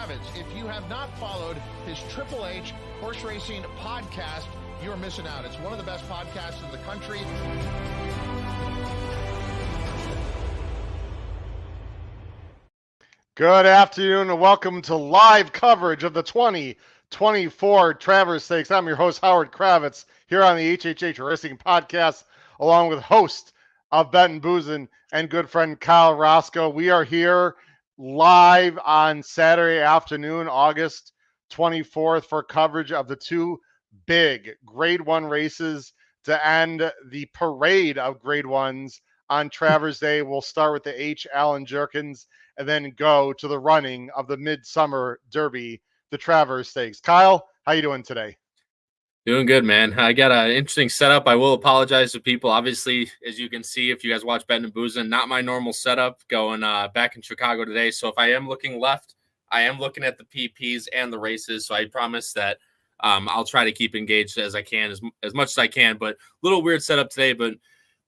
Kravets. If you have not followed his Triple H horse racing podcast, you're missing out. It's one of the best podcasts in the country. Good afternoon and welcome to live coverage of the 2024 Travers Stakes. I'm your host, Howard Kravets, here on the HHH Racing Podcast, along with host of Bet and Boozin' and good friend Kyle Roscoe. We are here live on Saturday afternoon, August 24th, for coverage of the two big Grade 1 races to end the parade of Grade 1s on Travers Day. We'll start with the H. Allen Jerkins and then go to the running of the Midsummer Derby, the Travers Stakes. Kyle, how you doing today? Doing good, man. I got an interesting setup. I will apologize to people. Obviously, as you can see, if you guys watch Betting and Boozin', not my normal setup going back in Chicago today. So if I am looking left, I am looking at the PPs and the races. So I promise that I'll try to keep engaged as I can, as much as I can. But a little weird setup today. But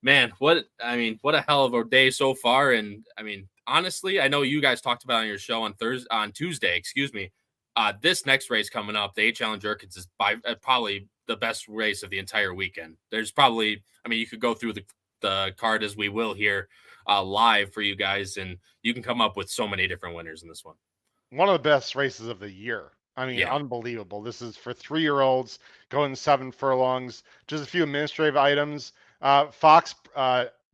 man, what a hell of a day so far. And I mean, honestly, I know you guys talked about it on your show on Tuesday. This next race coming up, the H. Allen Jerkins, is probably the best race of the entire weekend. There's probably, you could go through the card as we will here live for you guys, and you can come up with so many different winners in this one. One of the best races of the year. Unbelievable. This is for 3-year-olds going 7 furlongs. Just a few administrative items. Fox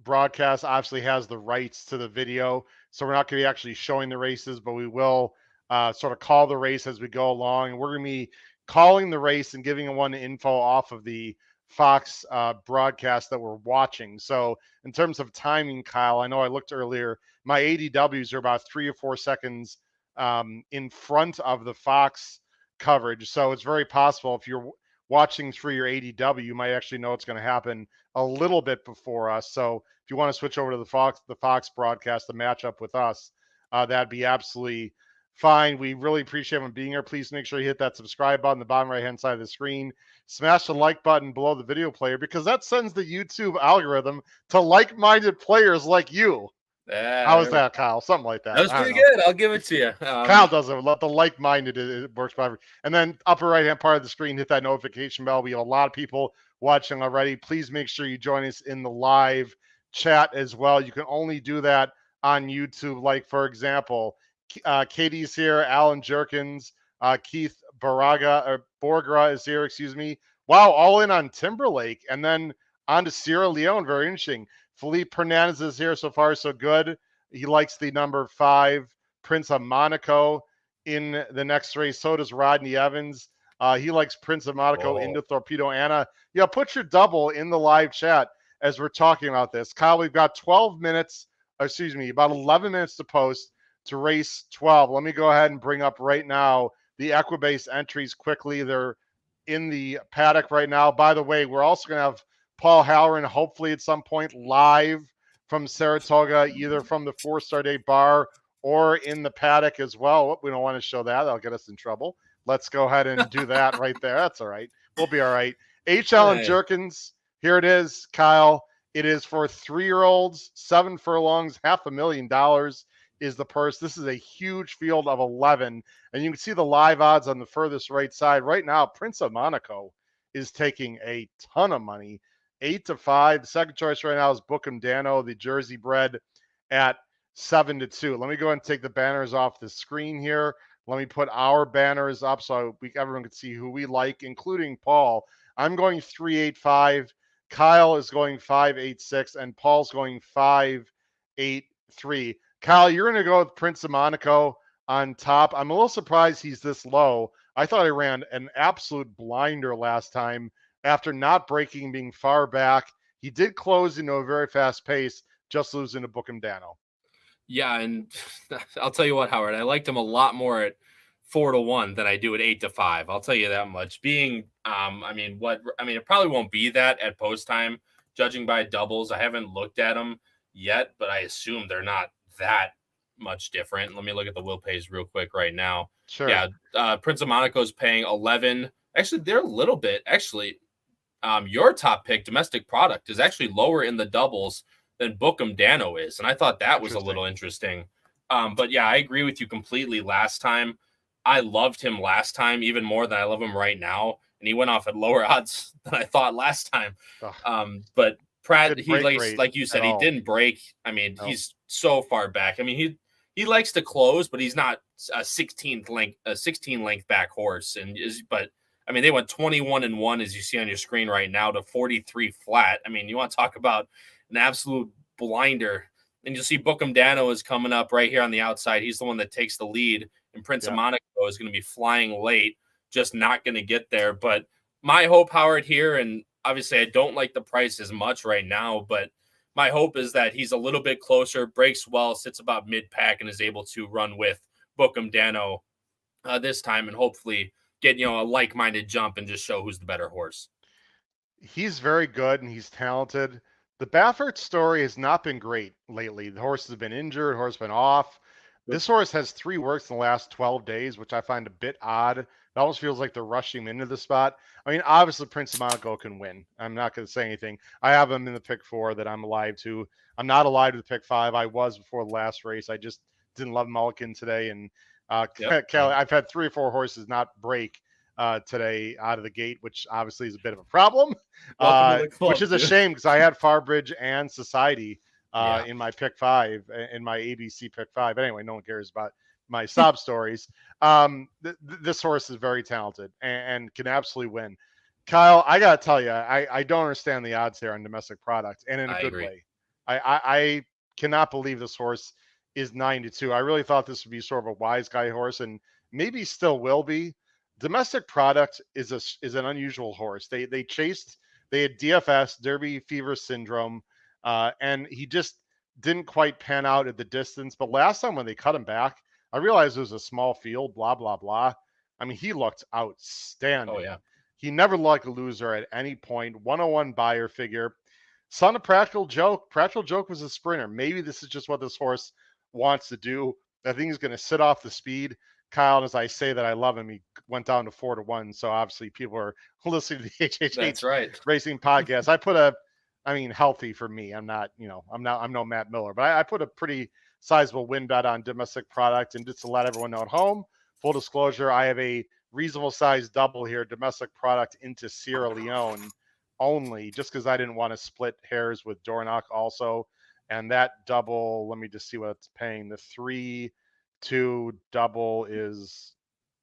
broadcast obviously has the rights to the video, so we're not going to be actually showing the races, but we will sort of call the race as we go along. And we're going to be calling the race and giving one info off of the Fox broadcast that we're watching. So in terms of timing, Kyle, I know I looked earlier, my ADWs are about 3 or 4 seconds in front of the Fox coverage. So it's very possible if you're watching through your ADW, you might actually know what's going to happen a little bit before us. So if you want to switch over to the Fox broadcast, the matchup with us, that'd be absolutely fine. We really appreciate him being here. Please make sure you hit that subscribe button on the bottom right-hand side of the screen. Smash the like button below the video player because that sends the YouTube algorithm to like-minded players like you. How was that, Kyle? Something like that. That was pretty good. I'll give it to you. Kyle doesn't. Let the like-minded, it works better. And then upper right-hand part of the screen, hit that notification bell. We have a lot of people watching already. Please make sure you join us in the live chat as well. You can only do that on YouTube. Like, for example, Katie's here, Alan Jerkins, Keith Borgra is here, Wow, all in on Timberlake. And then on to Sierra Leone, very interesting. Felipe Hernandez is here, so far so good. He likes the number 5, Prince of Monaco in the next race. So does Rodney Evans. He likes Prince of Monaco into Torpedo Anna. Yeah, put your double in the live chat as we're talking about this. Kyle, we've got about 11 minutes to post to race 12. Let me go ahead and bring up right now the Equibase entries quickly. They're in the paddock right now. By the way, we're also going to have Paul Halloran, hopefully at some point, live from Saratoga, either from the 4-Star Day bar or in the paddock as well. We don't want to show that. That'll get us in trouble. Let's go ahead and do that right there. That's all right. We'll be all right. H. Allen Jerkins, here it is, Kyle. It is for 3-year-olds, 7 furlongs, $500,000 is the purse. This is a huge field of 11, and you can see the live odds on the furthest right side. Right now, Prince of Monaco is taking a ton of money, 8-5. The second choice right now is Bookham Dano, the Jersey bred, at 7-2. Let me go ahead and take the banners off the screen here. Let me put our banners up so everyone can see who we like, including Paul. I'm going 3-8-5. Kyle is going 5-8-6, and Paul's going 5-8-3. Kyle, you're going to go with Prince of Monaco on top. I'm a little surprised he's this low. I thought I ran an absolute blinder last time after not breaking, being far back. He did close into a very fast pace, just losing to Bookham Dano. Yeah, and I'll tell you what, Howard, I liked him a lot more at 4-1 than I do at 8-5. I'll tell you that much. It probably won't be that at post time, judging by doubles. I haven't looked at them yet, but I assume they're not that much different. Let me look at the Will Pays real quick right now. Sure. Yeah, Prince of Monaco is paying 11. Actually, they're a little bit. Actually, your top pick, Domestic Product, is actually lower in the doubles than Bookham Dano is, and I thought that was a little interesting. But yeah, I agree with you completely. Last time, I loved him last time even more than I love him right now, and he went off at lower odds than I thought last time. But Pratt, Didn't he break likes, rate like you at said, he all. didn't break. I mean, No. he's so far back. I mean, he likes to close, but he's not a 16 length back horse. But I mean, they went 21-1 as you see on your screen right now to 43 flat. I mean, you want to talk about an absolute blinder. And you'll see Bookham Dano is coming up right here on the outside. He's the one that takes the lead, and Prince of Monaco is going to be flying late, just not going to get there. But my hope, Howard, here, and obviously I don't like the price as much right now, but my hope is that he's a little bit closer, breaks well, sits about mid-pack, and is able to run with Bookham Dano this time and hopefully get, a like-minded jump and just show who's the better horse. He's very good and he's talented. The Baffert story has not been great lately. The horse has been injured, horse has been off. This horse has 3 works in the last 12 days, which I find a bit odd. It almost feels like they're rushing him into the spot. I mean, obviously Prince of Monaco can win. I'm not going to say anything. I have him in the pick 4 that I'm alive to. I'm not alive to the pick 5. I was before the last race. I just didn't love Mulligan today. And I've had 3 or 4 horses not break today out of the gate, which obviously is a bit of a problem, which is a shame because I had Farbridge and Society in my pick 5, in my ABC pick 5. Anyway, no one cares about my sob stories. This horse is very talented and can absolutely win. Kyle, I got to tell you, I don't understand the odds here on Domestic Product, and in a good way. I cannot believe this horse is 9-2. I really thought this would be sort of a wise guy horse, and maybe still will be. Domestic Product is an unusual horse. They had DFS, Derby Fever Syndrome, and he just didn't quite pan out at the distance. But last time when they cut him back, I realized it was a small field, blah, blah, blah. I mean, he looked outstanding. Oh, yeah. He never looked a loser at any point. 101 buyer figure. Son of Practical Joke. Practical Joke was a sprinter. Maybe this is just what this horse wants to do. I think he's going to sit off the speed. Kyle, and as I say that I love him, he went down to 4-1. So obviously people are listening to the HHH Racing podcast. Healthy for me. I'm no Matt Miller, but I put a pretty sizable win bet on Domestic Product. And just to let everyone know at home, full disclosure, I have a reasonable size double here, Domestic Product into Sierra Leone only, just because I didn't want to split hairs with Dornoch also. And that double, let me just see what it's paying. The 3-2 double is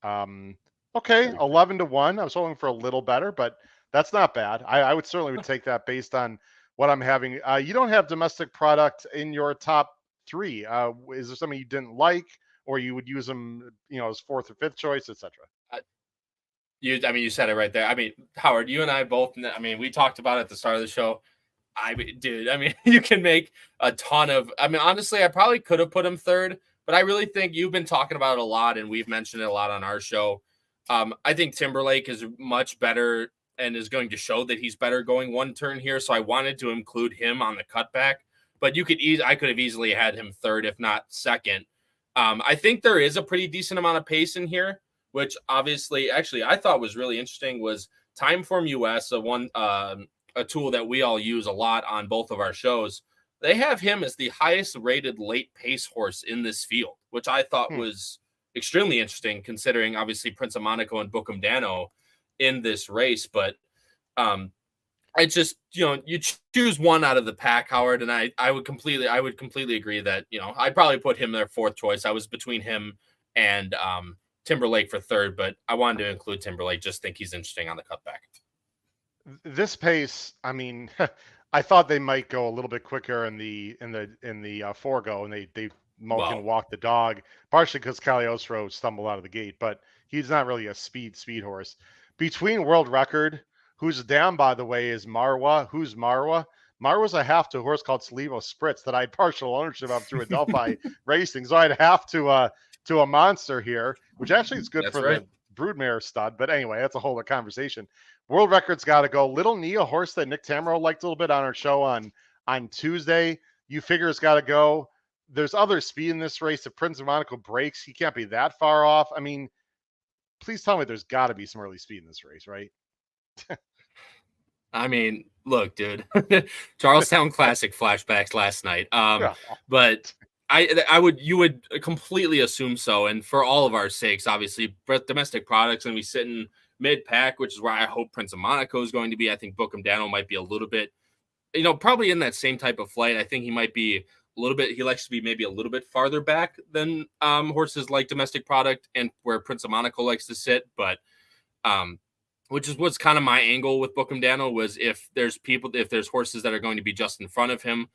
11-1. I was hoping for a little better, but that's not bad. I would take that based on what I'm having. You don't have Domestic Product in your top 3. Is there something you didn't like, or you would use them, as 4th or 5th choice, etc.? You said it right there. I mean, Howard, you and I both, we talked about it at the start of the show. You can make a ton of, honestly, I probably could have put him 3rd, but I really think you've been talking about it a lot and we've mentioned it a lot on our show. I think Timberlake is much better and is going to show that he's better going 1 turn here. So I wanted to include him on the cutback, but I could have easily had him 3rd, if not 2nd. I think there is a pretty decent amount of pace in here, which obviously, actually, I thought was really interesting was Timeform US, a tool that we all use a lot on both of our shows. They have him as the highest rated late pace horse in this field, which I thought was extremely interesting considering obviously Prince of Monaco and Bookham Dano in this race. But I just, you choose one out of the pack, Howard, and I would completely agree that, I'd probably put him there 4th choice. I was between him and Timberlake for 3rd, but I wanted to include Timberlake. Just think he's interesting on the cutback. This pace, I thought they might go a little bit quicker in the forego, and they Mulligan walked the dog, partially because Cagliostro stumbled out of the gate, but he's not really a speed horse. Between World Record, who's down, by the way, is Marwa. Who's Marwa? Marwa's a half to a horse called Salivo Spritz that I had partial ownership of through Adelphi Racing, so I'd have to a monster here, which actually is good the broodmare stud. But anyway, that's a whole other conversation. World Record's got to go. Little Knee, a horse that Nick Tamero liked a little bit on our show on Tuesday. You figure it's got to go. There's other speed in this race. If Prince of Monaco breaks, he can't be that far off. Please tell me there's got to be some early speed in this race, right? Look, dude, Charlestown Classic flashbacks last night. But you would completely assume so. And for all of our sakes, obviously, domestic products going to be sitting mid pack, which is where I hope Prince of Monaco is going to be. I think Bookham Dano might be a little bit, probably in that same type of flight. I think he might be a little bit, he likes to be maybe a little bit farther back than horses like domestic product and where Prince of Monaco likes to sit. But which is what's kind of my angle with Bookham Dano was if there's horses that are going to be just in front of him.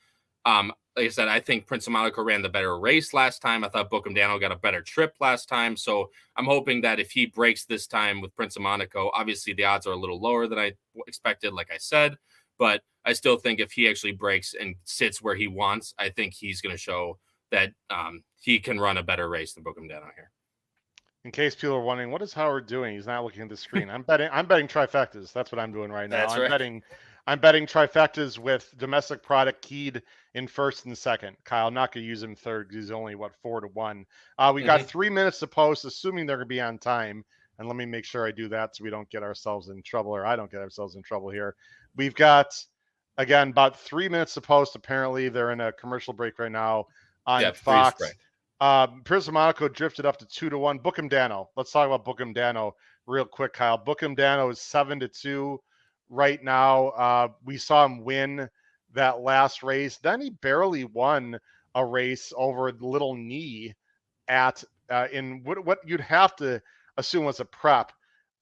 Like I said, I think Prince of Monaco ran the better race last time. I thought Bookham Dano got a better trip last time. So I'm hoping that if he breaks this time with Prince of Monaco, obviously the odds are a little lower than I expected, like I said. But I still think if he actually breaks and sits where he wants, I think he's going to show that he can run a better race than Bookham Dano here. In case people are wondering, what is Howard doing? He's not looking at the screen. I'm betting trifectas. That's what I'm doing right now. That's right. I'm betting trifectas with domestic product keyed in first and second. Kyle, I'm not going to use him third because he's only 4-1. We got 3 minutes to post, assuming they're going to be on time. And let me make sure I do that so we don't get ourselves in trouble, or I don't get ourselves in trouble here. We've got, again, about 3 minutes to post. Apparently, they're in a commercial break right now on Fox. Prince of Monaco drifted up to 2-1. Bookham Dano. Let's talk about Bookham Dano real quick, Kyle. Bookham Dano is 7-2 right now. We saw him win that last race. Then he barely won a race over the little knee at in what you'd have to assume was a prep.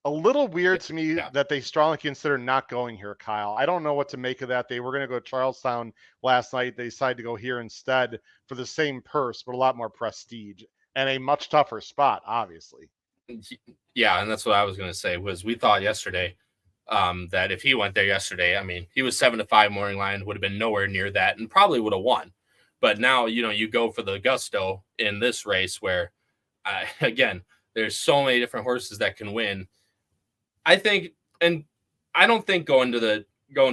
A little weird to me that they strongly consider not going here, Kyle. I don't know what to make of that. They were going to go to Charlestown last night. They decided to go here instead for the same purse, but a lot more prestige and a much tougher spot, obviously. Yeah, and that's what I was going to say was we thought yesterday that if he went there yesterday, I mean, he was 7-5 morning line, would have been nowhere near that and probably would have won. But now, you go for the gusto in this race where, again, there's so many different horses that can win. I think, and I don't think going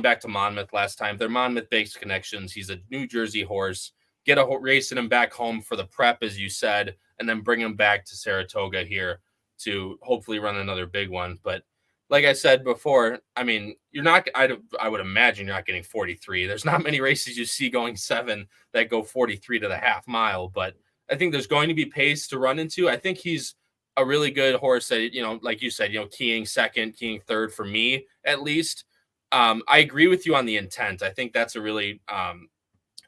back to Monmouth last time, they're Monmouth-based connections. He's a New Jersey horse. Get racing him back home for the prep, as you said, and then bring him back to Saratoga here to hopefully run another big one. But like I said before, I mean, I would imagine you're not getting 43. There's not many races you see going 7 that go 43 to the half mile, but I think there's going to be pace to run into. I think he's a really good horse that, like you said, keying second, keying third for me, at least. I agree with you on the intent. I think that's a really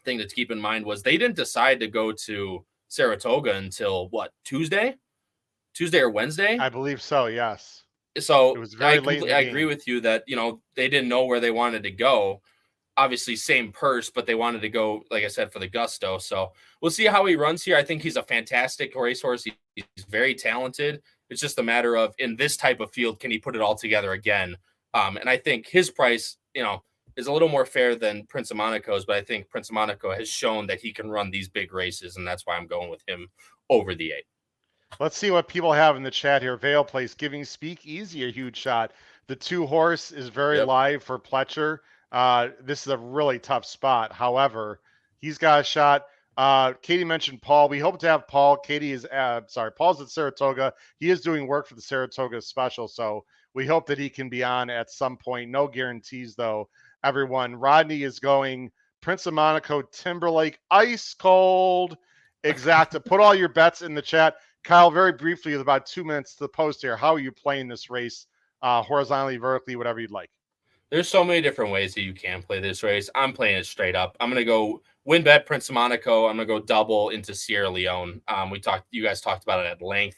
thing to keep in mind was they didn't decide to go to Saratoga until Tuesday or Wednesday? I believe so. Yes. So it was very late. I agree with you that, they didn't know where they wanted to go. Obviously same purse, but they wanted to go, like I said, for the gusto. So we'll see how he runs here. I think he's a fantastic racehorse. He's very talented. It's just a matter of in this type of field, can he put it all together again? And I think his price, is a little more fair than Prince of Monaco's, but I think Prince of Monaco has shown that he can run these big races, and that's why I'm going with him over the 8. Let's see what people have in the chat here. Vale Place giving Speak Easy a huge shot. The 2 horse is very live for Pletcher. This is a really tough spot. However, he's got a shot. Katie mentioned Paul. We hope to have Paul. Paul's at Saratoga. He is doing work for the Saratoga special, so we hope that he can be on at some point. No guarantees, though, everyone. Rodney is going Prince of Monaco, Timberlake, ice cold. Exacta. Put all your bets in the chat. Kyle, very briefly, with about 2 minutes to the post here, how are you playing this race? Horizontally, vertically, whatever you'd like. There's so many different ways that you can play this race. I'm playing it straight up. I'm going to go win bet Prince of Monaco. I'm going to go double into Sierra Leone. You guys talked about it at length.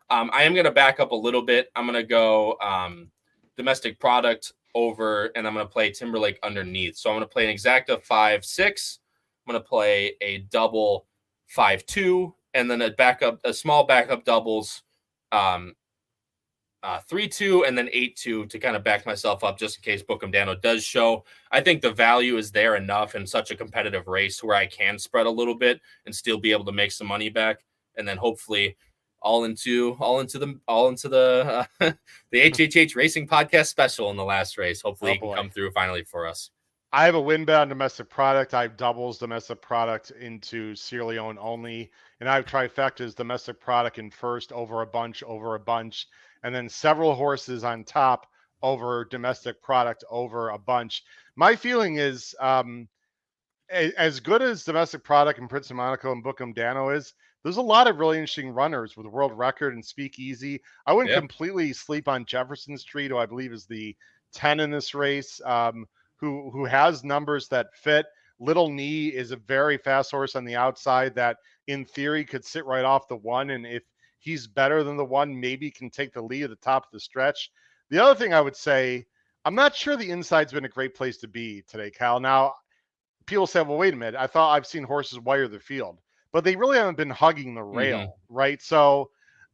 I am going to back up a little bit. I'm going to go domestic product over, and I'm going to play Timberlake underneath. So I'm going to play an exacta 5-6. I'm going to play a double 5-2, and then a small backup doubles 3-2 and then 8-2 to kind of back myself up just in case Bookham Dano does show. I think the value is there enough in such a competitive race where I can spread a little bit and still be able to make some money back, and then hopefully all into the the HHH Racing Podcast special in the last race. Hopefully it can come through finally for us. I have a win bet on domestic product. I have doubles domestic product into Sierra Leone only. And I have trifectas, domestic product in first over a bunch, and then several horses on top over domestic product over a bunch. My feeling is as good as Domestic Product and Prince of Monaco and Bookham Dano is, there's a lot of really interesting runners with World Record and Speakeasy. I wouldn't Yeah. completely sleep on Jefferson Street, who I believe is the 10 in this race, who has numbers that fit. Little Knee is a very fast horse on the outside that, in theory, could sit right off the one. And if he's better than the one, maybe can take the lead at the top of the stretch. The other thing I would say, I'm not sure the inside's been a great place to be today, Cal. Now, people say, well, wait a minute. I thought I've seen horses wire the field, but they really haven't been hugging the rail, right? So,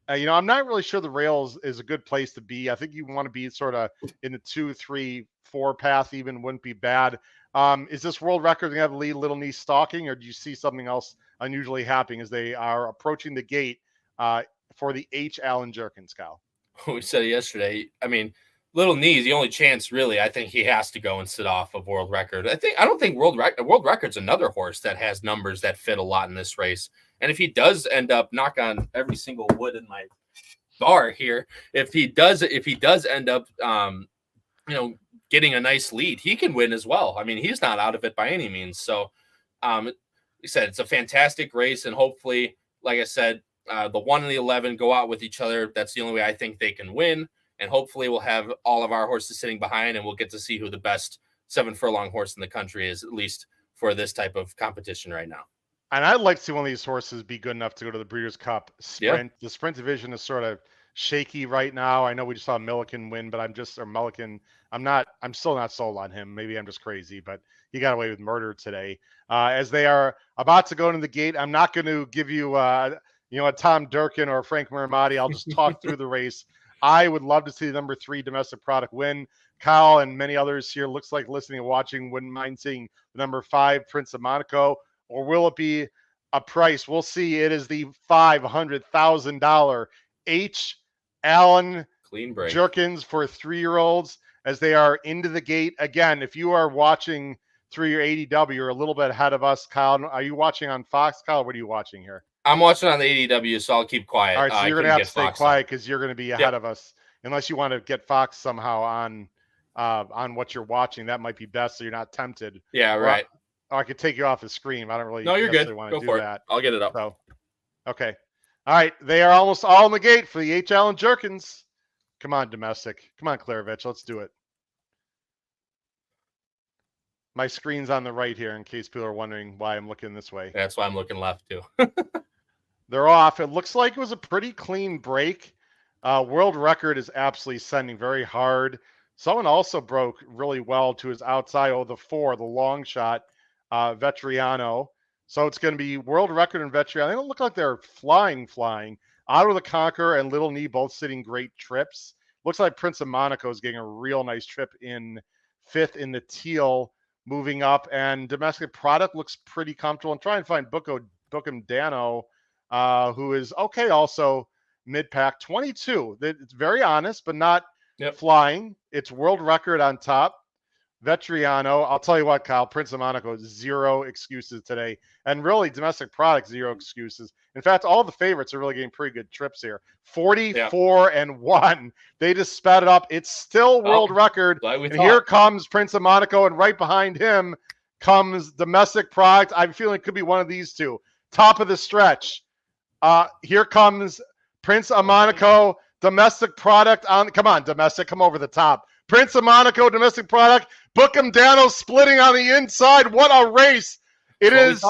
I'm not really sure the rail is a good place to be. I think you want to be sort of in the 2, 3, 4 path even wouldn't be bad. Is this World Record going to have the lead Little Knee stalking, or do you see something else unusually happening as they are approaching the gate for the H. Allen Jerkins, Cal? We said it yesterday. I mean, Little Knee, the only chance, really, I think he has to go and sit off of World Record. I don't think World Record's another horse that has numbers that fit a lot in this race. And if he does end up, knock on every single wood in my bar here, if he does end up, getting a nice lead, he can win as well. I mean, he's not out of it by any means. So, you said it's a fantastic race, and hopefully, like I said, the 1 and the 11 go out with each other. That's the only way I think they can win. And hopefully we'll have all of our horses sitting behind, and we'll get to see who the best 7 furlong horse in the country is, at least for this type of competition right now. And I'd like to see one of these horses be good enough to go to the Breeders' Cup Sprint. Yeah. The Sprint division is sort of shaky right now. I know we just saw Milliken win, but I'm still not sold on him. Maybe I'm just crazy, but he got away with murder today. As they are about to go into the gate, I'm not going to give you, a Tom Durkin or Frank Maramati. I'll just talk through the race. I would love to see the number 3 Domestic Product win. Kyle and many others here, looks like listening and watching, wouldn't mind seeing the number 5 Prince of Monaco, or will it be a price? We'll see. It is the $500,000 H. Allen Clean break. Jerkins for 3-year-olds as they are into the gate. Again, if you are watching through your ADW, you're a little bit ahead of us, Kyle. Are you watching on Fox, Kyle? What are you watching here? I'm watching on the ADW, so I'll keep quiet. All right, so you're going to have to stay quiet because you're going to be ahead Yep. of us, unless you want to get Fox somehow on what you're watching. That might be best, so you're not tempted. Yeah, right. Or I could take you off the screen. I don't really No, you're good. want Go to for do that. I'll get it up. So, okay. All right, they are almost all in the gate for the H. Allen Jerkins. Come on, Domestic. Come on, Kravets. Let's do it. My screen's on the right here in case people are wondering why I'm looking this way. That's why I'm looking left, too. They're off. It looks like it was a pretty clean break. World Record is absolutely sending very hard. Someone also broke really well to his outside. The 4, the long shot, Vetriano. So it's going to be World Record and Vetriano. They don't look like they're flying. Out of the Conqueror and Little Knee both sitting great trips. Looks like Prince of Monaco is getting a real nice trip in 5th in the teal, moving up. And Domestic Product looks pretty comfortable. And try and find Bookham Dano, who is okay also mid-pack. 22. It's very honest, but not flying. It's World Record on top. Vetriano. I'll tell you what, Kyle, Prince of Monaco, 0 excuses today. And really, Domestic Product, 0 excuses. In fact, all the favorites are really getting pretty good trips here. 44-1. They just spat it up. It's still World Record. And here comes Prince of Monaco, and right behind him comes Domestic Product. I'm feeling it could be one of these two. Top of the stretch. Here comes Prince of Monaco, Domestic Product on. Come on, Domestic, come over the top. Prince of Monaco, Domestic Product. Bookham Dano splitting on the inside. What a race. It is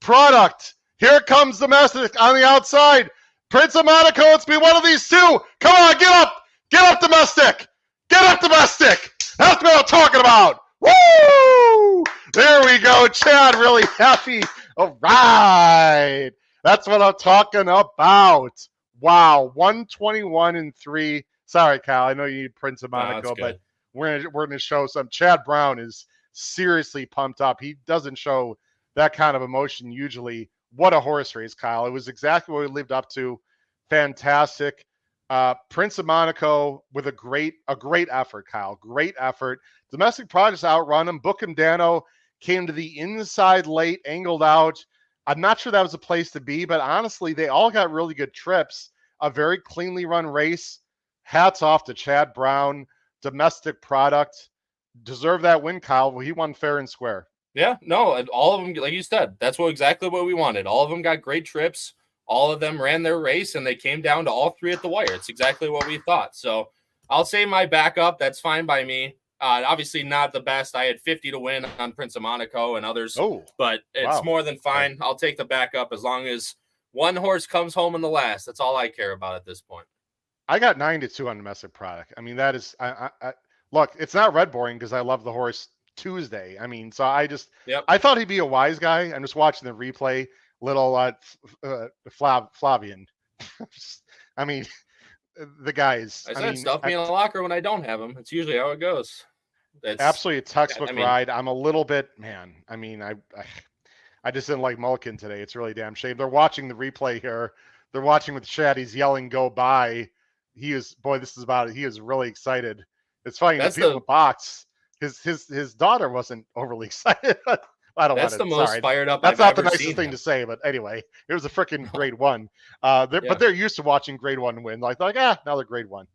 Product. Here comes Domestic on the outside. Prince of Monaco, let's be one of these two. Come on, get up. Get up, Domestic. Get up, Domestic. That's what I'm talking about. Woo! There we go. Chad, really happy. All right. That's what I'm talking about. Wow. 121-3. Sorry, Cal. I know you need Prince of Monaco, but we're gonna show some. Chad Brown is seriously pumped up. He doesn't show that kind of emotion usually. What a horse race, Kyle. It was exactly what we lived up to. Fantastic. Prince of Monaco with a great effort, Kyle. Great effort. Domestic Products outrun him. Bookham Dano came to the inside late, angled out. I'm not sure that was a place to be, but honestly, they all got really good trips. A very cleanly run race. Hats off to Chad Brown. Domestic Product. Deserved that win, Kyle. Well, he won fair and square. Yeah, no, and all of them, like you said, that's exactly what we wanted. All of them got great trips. All of them ran their race, and they came down to all three at the wire. It's exactly what we thought. So I'll say my backup. That's fine by me. Obviously not the best. I had 50 to win on Prince of Monaco and others, but it's more than fine. Okay. I'll take the backup as long as one horse comes home in the last. That's all I care about at this point. I got 9-2 on domestic product. I mean, that is, I look, it's not red boring because I love the horse Tuesday. I mean, so I just, I thought he'd be a wise guy. I'm just watching the replay. Little Flavian. I mean, the guys. I said stuff me in the locker when I don't have him. It's usually how it goes. That's absolutely a textbook ride. I'm a little bit, man. I mean, I just didn't like Mulligan today. It's really damn shame. They're watching the replay here. They're watching with the chat. He's yelling, "Go by!" He is, boy. This is about it. He is really excited. It's funny. The people in the box. His daughter wasn't overly excited. I don't. That's the most fired up. That's not the nicest thing to say, but anyway, it was a freaking grade one. But they're used to watching grade one win. Like now they're grade one.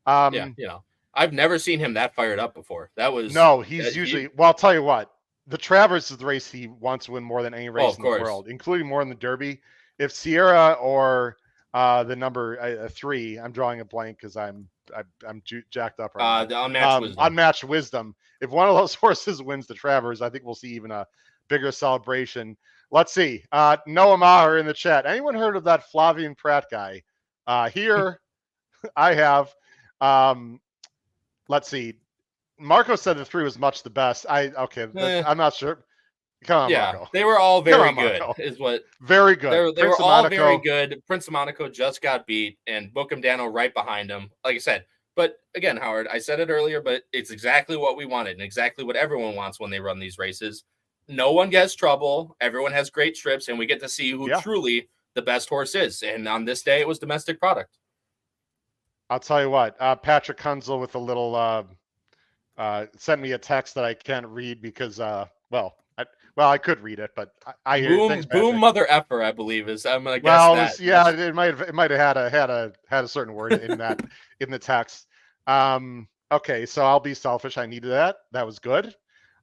I've never seen him that fired up before. That was he's usually. Well, I'll tell you what. The Travers is the race he wants to win more than any race in the world, including more than the Derby. If Sierra or the number 3, I'm drawing a blank because I'm jacked up right now. The unmatched wisdom. Unmatched wisdom. If one of those horses wins the Travers, I think we'll see even a bigger celebration. Let's see. Noah Maher in the chat. Anyone heard of that Flavian Pratt guy? Here, I have. Let's see. Marco said the 3 was much the best. I'm not sure. Come on, Marco. They were all very good. Is what very good. They were all very good. Prince of Monaco just got beat, and Bookham Dano right behind him. Like I said. But again, Howard, I said it earlier, but it's exactly what we wanted and exactly what everyone wants when they run these races. No one gets trouble. Everyone has great trips, and we get to see who truly the best horse is. And on this day, it was domestic product. I'll tell you what, Patrick Kunzel with a little sent me a text that I can't read because, I could read it, but I hear boom mother effer, I believe is. I'm gonna guess that. It might have had a certain word in that in the text. Okay, so I'll be selfish. I needed that. That was good. It's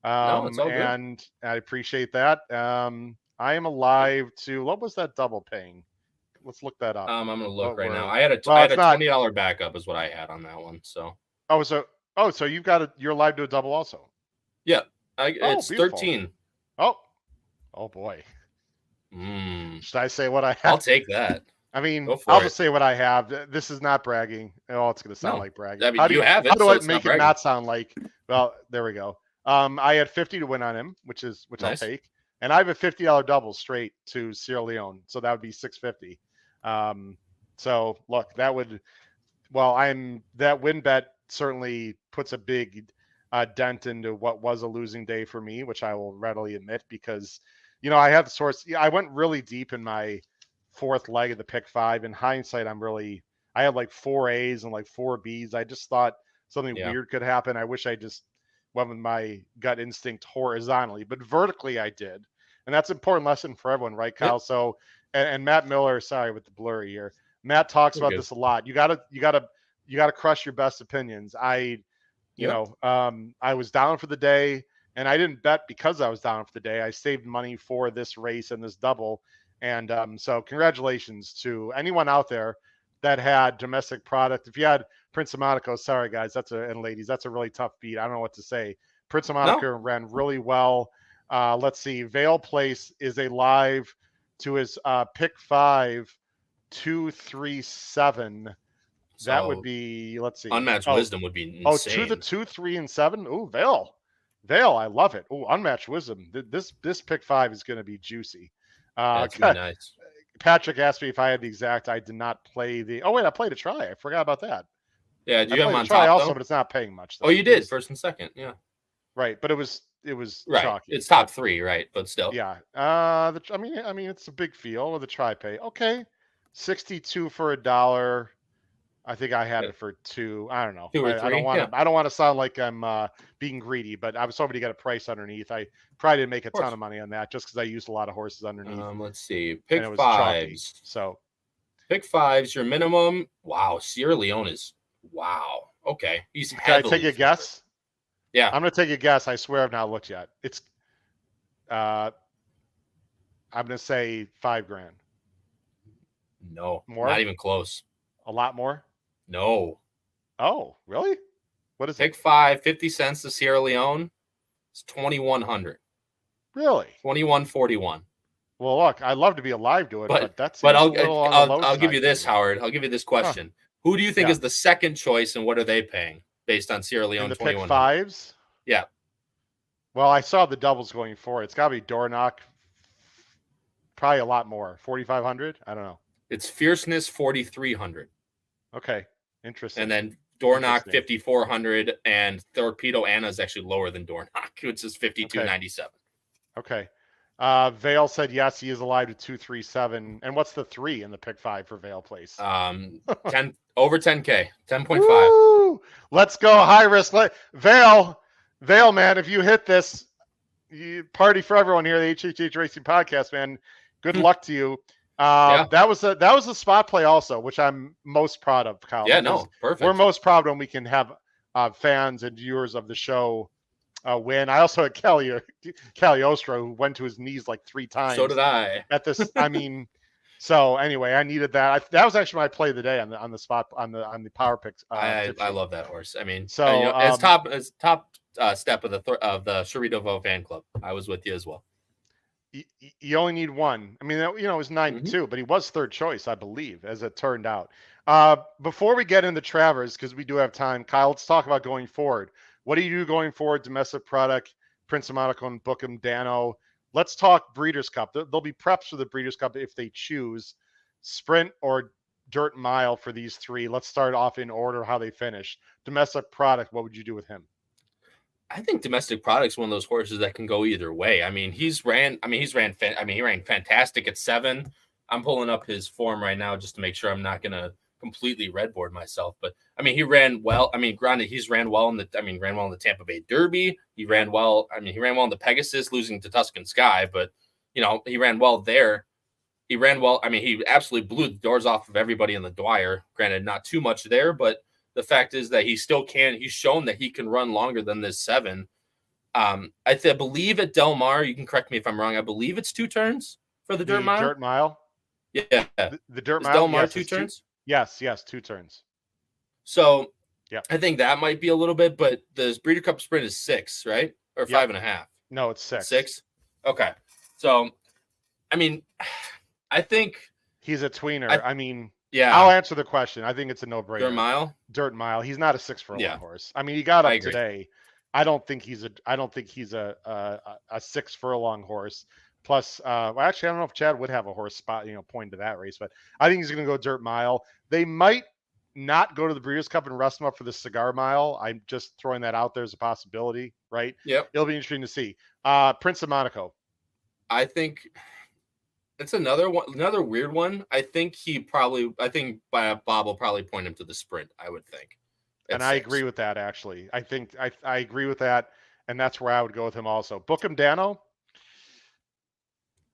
all good. And I appreciate that. I am alive to what was that double paying? Let's look that up. I'm gonna look right now. I had a $20 backup is what I had on that one. So so you're alive to a double also. Yeah, it's beautiful. 13. Oh boy. Should I say what I have? I'll take that. I mean, I'll just say what I have. This is not bragging. Oh, it's going to sound like bragging. I mean, how do I make it not sound like? Well, there we go. I had 50 to win on him, which nice. I'll take, and I have a $50 double straight to Sierra Leone, so that would be $650. So look, that win bet certainly puts a big dent into what was a losing day for me, which I will readily admit because, I have the source. I went really deep in my fourth leg of the pick 5. In hindsight, I had like 4 A's and like 4 B's. I just thought something weird could happen. I wish I just went with my gut instinct horizontally, but vertically I did. And that's an important lesson for everyone, right, Kyle? Yep. So, and Matt Miller, sorry with the blurry here. Matt talks about this a lot. You gotta crush your best opinions. I was down for the day, and I didn't bet because I was down for the day. I saved money for this race and this double. And so congratulations to anyone out there that had domestic product. If you had Prince of Monaco, sorry guys, and ladies, that's a really tough beat. I don't know what to say. Prince of Monaco ran really well. Let's see. Vale Place is a live to his pick 5, 2, 3, 7. So that would be, let's see. Unmatched Wisdom would be insane. To the 2, 3, and 7. Ooh, Vale, I love it. Ooh, Unmatched Wisdom. This pick 5 is going to be juicy. That's really nice. Patrick asked me if I had the exact. I did not play the. Oh wait, I played a try. I forgot about that. Yeah, do you have them on try top, also, but it's not paying much. Though. Oh, you did first and second. Yeah. Right, but it was right. Chalky. It's top 3, right? But still. Yeah. I mean, it's a big field with a try pay. Okay, 62 for $1. I think I had it for 2. I don't know. 2 or 3. I don't want to sound like I'm being greedy, but I was hoping to get a price underneath. I probably didn't make a ton of money on that just because I used a lot of horses underneath. Let's see. Pick 5s. So pick 5s, your minimum. Wow. Sierra Leone is wow. Okay. He's heavily. Can I take a guess? Yeah. I'm going to take a guess. I swear I've not looked yet. I'm going to say $5,000. No, More? not even close. A lot more? No. Oh, really? What is Pick it? 5, 50 cents to Sierra Leone. It's 2,100. Really? 2,141. Well, look, I'd love to be alive to it, but that But seems a little on the low I'll side. give you this, for me. Howard. I'll give you this question. Who do you think is the second choice, and what are they paying based on Sierra Leone? In the pick fives? Yeah. Well, I saw the doubles going for it. It's got to be door knock. Probably a lot more. 4,500? I don't know. It's Fierceness 4,300. Okay. Interesting. And then door knock 5,400, and Torpedo Anna is actually lower than door knock, which is 5,297. Okay. Vale said yes, he is alive to 237. And what's the 3 in the pick 5 for Vale Place? 10 over 10K, 10.5. Let's go high risk. Vale, man, if you hit this, party for everyone here, the HHH Racing Podcast, man. Good luck to you. That was a spot play also, which I'm most proud of, Kyle. Yeah, no, perfect. We're most proud when we can have fans and viewers of the show win. I also had Kelly Ostro, who went to his knees like 3 times. So did I. At this, I mean, so anyway, I needed that. That was actually my play of the day on the spot on the power picks. I love that horse. I mean, so as top step of the Cerrito fan club, I was with you as well. You only need one. I mean, it was 9-2, but he was third choice, I believe, as it turned out. Before we get into Travers, because we do have time, Kyle, let's talk about going forward. What do you do going forward? Domestic Product, Prince of Monaco, and Bookham, Dano. Let's talk Breeders' Cup. There'll be preps for the Breeders' Cup if they choose sprint or dirt mile for these 3. Let's start off in order how they finish. Domestic Product, what would you do with him? I think Domestic Product's one of those horses that can go either way. I mean, he ran fantastic at 7. I'm pulling up his form right now just to make sure I'm not going to completely redboard myself. But I mean, he ran well. I mean, granted, ran well in the Tampa Bay Derby. He ran well. I mean, he ran well in the Pegasus, losing to Tuscan Sky, but he ran well there. He ran well. I mean, he absolutely blew the doors off of everybody in the Dwyer. Granted, not too much there, but the fact is that he still can. He's shown that he can run longer than this 7. I believe at Del Mar, you can correct me if I'm wrong. I believe it's 2 turns for the dirt mile. Dirt mile. Yeah. The dirt mile. Del Mar 2 turns. Yes, 2 turns. So yeah, I think that might be a little bit, but the Breeder Cup sprint is 6, right? Or 5.5? No, it's 6. 6. Okay. So, I mean, I think he's a tweener. Yeah, I'll answer the question. I think it's a no-brainer. Dirt mile. He's not a 6 furlong horse. I mean, he got up today. I don't think he's a 6 furlong horse. Plus, actually, I don't know if Chad would have a horse spot, point to that race, but I think he's going to go dirt mile. They might not go to the Breeders' Cup and rest him up for the cigar mile. I'm just throwing that out there as a possibility, right? Yep. It'll be interesting to see. Prince of Monaco. I think it's another weird one. I think Bob will probably point him to the sprint, I would think. And 6. I agree with that, actually. I think I agree with that, and that's where I would go with him also. Bookham Dano.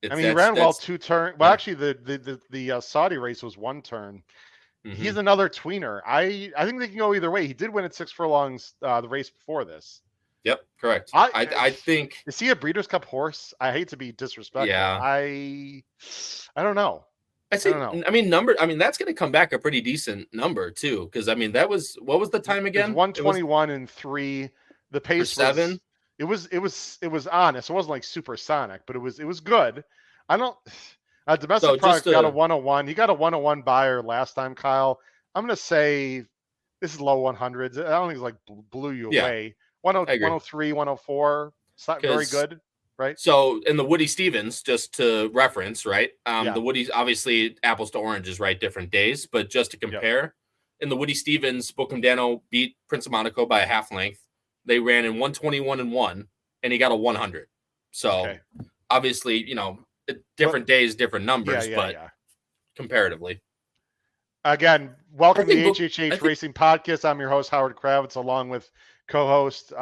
He ran well 2 turns. Well, actually, the Saudi race was 1 turn. Mm-hmm. He's another tweener. I think they can go either way. He did win at 6 furlongs the race before this. Yep, correct. I think, is he a Breeders' Cup horse? I hate to be disrespectful. Yeah. I don't know. I mean, that's going to come back a pretty decent number too, because what was the time again? 121 and 3. The pace 7. It was honest. It wasn't like supersonic, but it was good. I don't. Domestic Product got a 101. He got a 101 buyer last time, Kyle. I'm gonna say this is low 100s. I don't think it's like blew you away. 103, 104. It's not very good, right? So in the Woody Stevens, just to reference, right? The Woody's obviously apples to oranges, right? Different days, but just to compare, in the Woody Stevens, Bookham Dano beat Prince of Monaco by a half length. They ran in 121 and 1, and he got a 100. So obviously, different days, different numbers, but comparatively. Again, welcome to the HHH Racing Podcast. I'm your host, Howard Kravets, along with co-host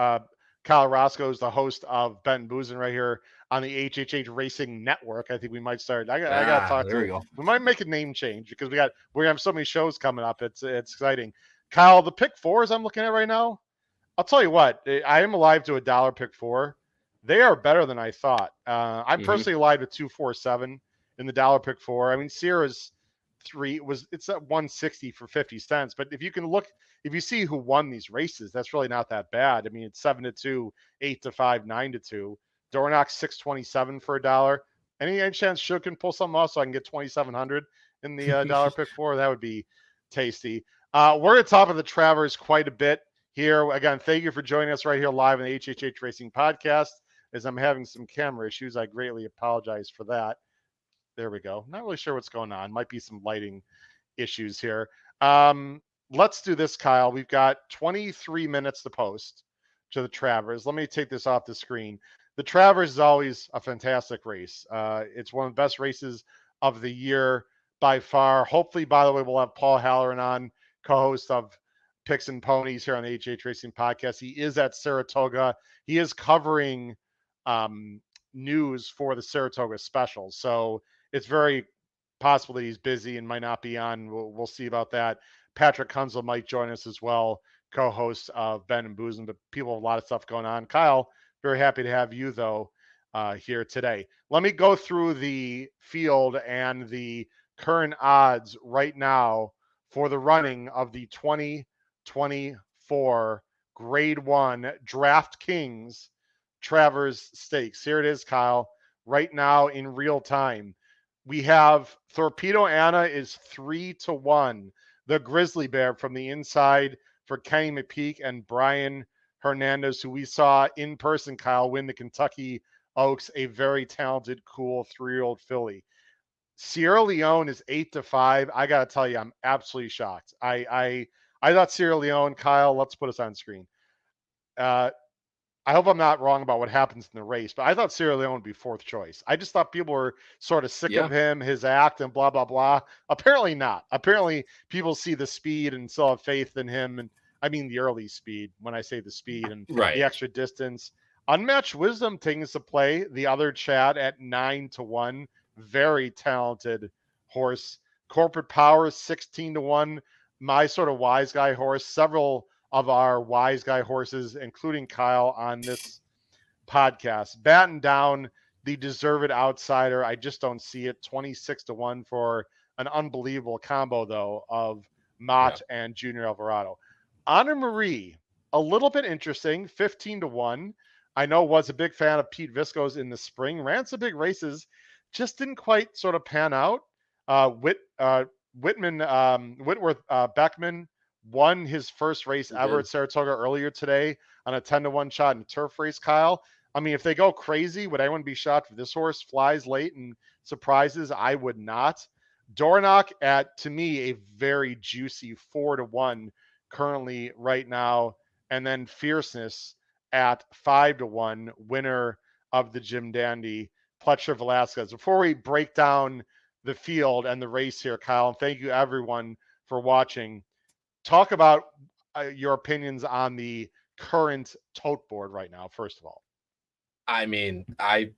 Kyle Roscoe, is the host of Bet and Boozin' right here on the HHH Racing Network. I think we might start. I got to talk to him. We might make a name change because we have so many shows coming up. It's exciting. Kyle, the pick 4s I'm looking at right now, I'll tell you what, I am alive to $1 pick 4. they are better than I thought. I Mhm. personally lied with 247 in the dollar pick 4. I mean, Sierra's 3 it's at 160 for 50 cents. But if you see who won these races, that's really not that bad. I mean, it's 7-2, 8-5, 9-2. Dornock's 627 for $1. Any chance Shook can pull something off so I can get 2,700 in the dollar pick 4? That would be tasty. We're at top of the Travers quite a bit here. Again, thank you for joining us right here live on the HHH Racing Podcast. As I'm having some camera issues, I greatly apologize for that. There we go. Not really sure what's going on. Might be some lighting issues here. Let's do this, Kyle. We've got 23 minutes to post to the Travers. Let me take this off the screen. The Travers is always a fantastic race. It's one of the best races of the year by far. Hopefully, by the way, we'll have Paul Halloran on, co-host of Picks and Ponies here on the HH Racing Podcast. He is at Saratoga. He is covering news for the Saratoga special. So it's very possible that he's busy and might not be on. We'll see about that. Patrick Kunzel might join us as well, co-host of Ben and Boozen, but people have a lot of stuff going on. Kyle, very happy to have you, though, here today. Let me go through the field and the current odds right now for the running of the 2024 Grade 1 DraftKings Travers Stakes. Here it is, Kyle, right now in real time. We have Torpedo Anna is 3-1. The Grizzly Bear from the inside for Kenny McPeak and Brian Hernandez, who we saw in person, Kyle, win the Kentucky Oaks, a very talented, cool 3-year-old filly. Sierra Leone is 8-5. I got to tell you, I'm absolutely shocked. I thought Sierra Leone, Kyle, let's put us on screen. I hope I'm not wrong about what happens in the race, but I thought Sierra Leone would be fourth choice. I just thought people were sort of sick of him, his act, and blah, blah, blah. Apparently not. Apparently people see the speed and still have faith in him. And I mean the early speed when I say the speed and the extra distance. Unmatched Wisdom taking us to play. The other Chad at 9-1. Very talented horse. Corporate Power 16-1. My sort of wise guy horse. Several of our wise guy horses, including Kyle on this podcast. Batten down the deserved outsider. I just don't see it. 26-1 for an unbelievable combo, though, of Mott and Junior Alvarado. Honor Marie, a little bit interesting, 15-1. I know was a big fan of Pete Visco's in the spring. Ran some big races, just didn't quite sort of pan out. Whitworth Beckman won his first race ever at Saratoga earlier today on a 10-1 shot in a turf race, Kyle. I mean, if they go crazy, would anyone be shocked if this horse flies late and surprises? I would not. Dornock at, to me, a very juicy 4-1 currently right now. And then Fierceness at 5-1, winner of the Jim Dandy, Pletcher Velasquez. Before we break down the field and the race here, Kyle, and thank you everyone for watching. Talk about your opinions on the current tote board right now, first of all. I mean, I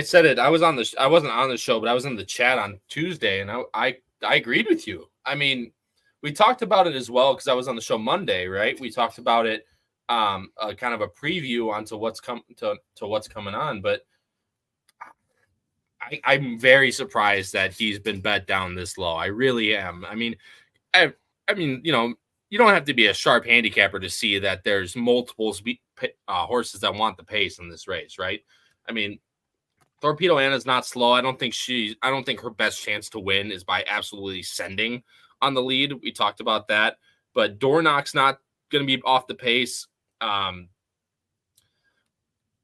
said it. I wasn't on the show, but I was in the chat on Tuesday, and I agreed with you. I mean, we talked about it as well because I was on the show Monday, right? We talked about it, kind of a preview onto what's what's coming on. But I'm very surprised that he's been bet down this low. I really am. I mean, you know, you don't have to be a sharp handicapper to see that there's multiple horses that want the pace in this race, right? I mean, Torpedo Anna's not slow. I don't think her best chance to win is by absolutely sending on the lead. We talked about that, but Dornock's not going to be off the pace.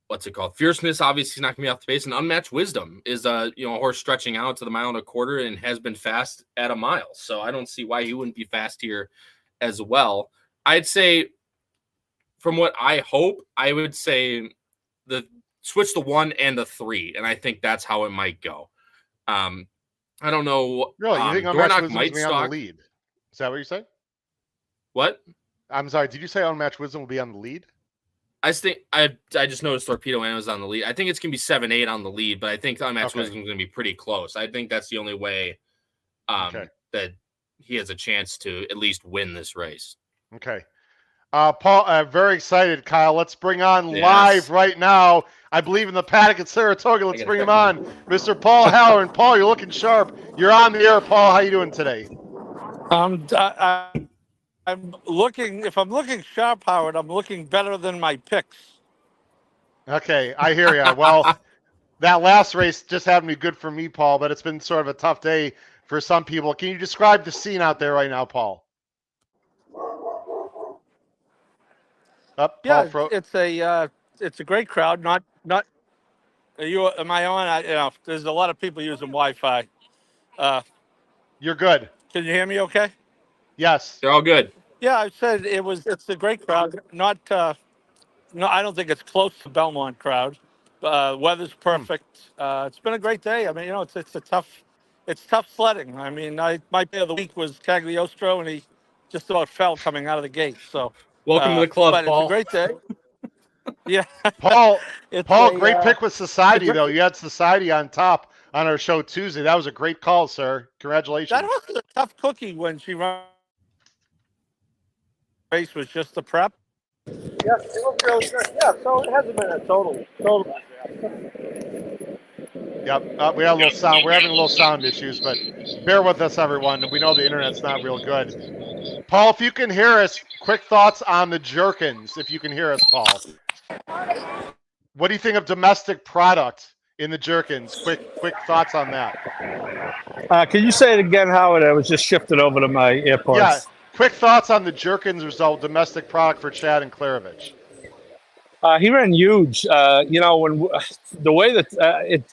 What's it called? Fierceness obviously is not going to be off the pace, and Unmatched Wisdom is a horse stretching out to the 1.25 miles and has been fast at a mile. So I don't see why he wouldn't be fast here as well. I'd say, from what I hope, I would say the switch the 1 and the 3, and I think that's how it might go. I don't know. Really, you think Unmatched Wisdom might be on the lead? Is that what you say? What? I'm sorry. Did you say Unmatched Wisdom will be on the lead? I think I just noticed Torpedo Anna was on the lead. I think it's going to be 7-8 on the lead, but I think Unmatched Wisdom is going to be pretty close. I think that's the only way that he has a chance to at least win this race. Okay. Paul, very excited, Kyle. Let's bring on live right now. I believe in the paddock at Saratoga. Let's bring him on, Mr. Paul Halloran. Paul, you're looking sharp. You're on the air, Paul. How you doing today? I'm looking. If I'm looking sharp, Howard, I'm looking better than my picks. Okay, I hear you. Well, that last race just happened to be good for me, Paul, but it's been sort of a tough day for some people. Can you describe the scene out there right now, Paul? It's a great crowd. Not. Am I on? There's a lot of people using Wi-Fi. You're good. Can you hear me? Okay. Yes. They're all good. Yeah, I said it's a great crowd. Not. No, I don't think it's close to Belmont crowd. Weather's perfect. It's been a great day. I mean, it's tough sledding. I mean, my day of the week was Cagliostro, and he just about fell coming out of the gate. So welcome to the club, but Paul. It's a great day. Yeah, Paul, great pick with Society though. You had Society on top on our show Tuesday. That was a great call, sir. Congratulations. That was a tough cookie when she ran. Race was just the prep. Yeah, it was really good. Yeah, so it hasn't been a total. Yep, we had a little sound. We're having a little sound issues, but bear with us, everyone. We know the internet's not real good. Paul, if you can hear us, quick thoughts on the Jerkins. If you can hear us, Paul, what do you think of domestic product in the Jerkins? Quick thoughts on that. Can you say it again, Howard? I was just shifted over to my AirPods. Yeah, quick thoughts on the Jerkins result, domestic product for Chad and Kravets. He ran huge. When the way that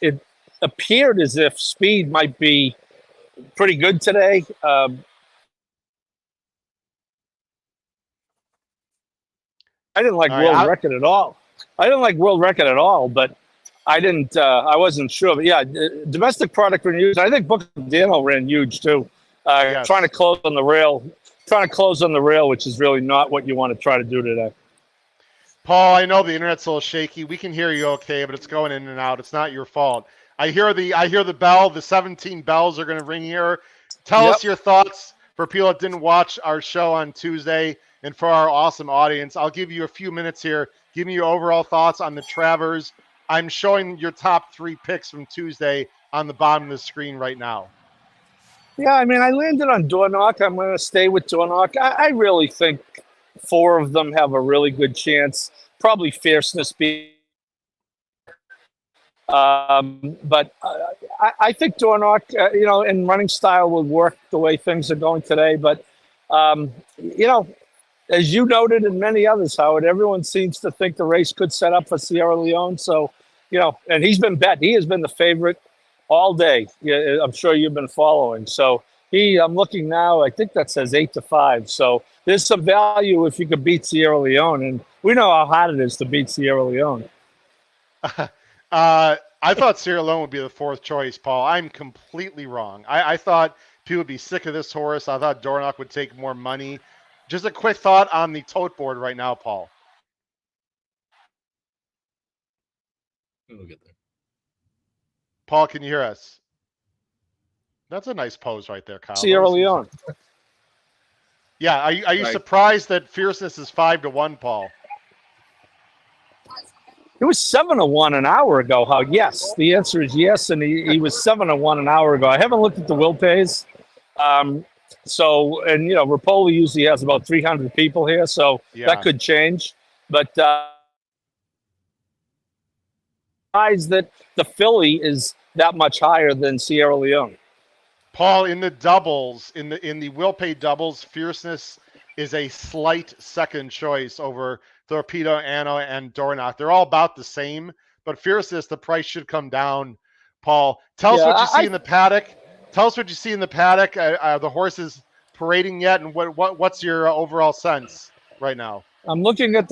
it appeared as if speed might be pretty good today. I didn't like world record at all. But I didn't. I wasn't sure. But yeah, domestic product ran huge. I think Book Dano ran huge too. Yes. Trying to close on the rail, which is really not what you want to try to do today. Paul, I know the internet's a little shaky. We can hear you okay, but it's going in and out. It's not your fault. I hear the bell. The 17 bells are going to ring here. Tell us your thoughts for people that didn't watch our show on Tuesday and for our awesome audience. I'll give you a few minutes here. Give me your overall thoughts on the Travers. I'm showing your top 3 picks from Tuesday on the bottom of the screen right now. Yeah, I mean, I landed on Dornoch. I'm going to stay with Dornoch. I really think 4 of them have a really good chance. Probably Fierceness being. But I think Dornoch, in running style will work the way things are going today. But, as you noted and many others, Howard, everyone seems to think the race could set up for Sierra Leone. So, and he's been bet. He has been the favorite all day. Yeah, I'm sure you've been following. So I'm looking now, I think that says 8-5. So there's some value if you could beat Sierra Leone. And we know how hard it is to beat Sierra Leone. I thought Sierra Leone would be the 4th choice, Paul. I'm completely wrong. I thought people would be sick of this horse. I thought Dornoch would take more money. Just a quick thought on the tote board right now, Paul. We'll get there. Paul, can you hear us? That's a nice pose right there, Kyle. Sierra Leone. Yeah, are you surprised that Fierceness is 5-1, Paul? It was 7-1 an hour ago. How? Yes, the answer is yes, and he was 7-1 an hour ago. I haven't looked at the will pays. Rapoli usually has about 300 people here, so that could change. But that the filly is that much higher than Sierra Leone. Paul, in the doubles, in the will pay doubles, Fierceness is a slight second choice over Torpedo, Anno, and Dornoch. They're all about the same, but Fierceness, the price should come down. Paul, tell us what you see in the paddock. Tell us what you see in the paddock. Are the horses parading yet, and what's your overall sense right now? I'm looking at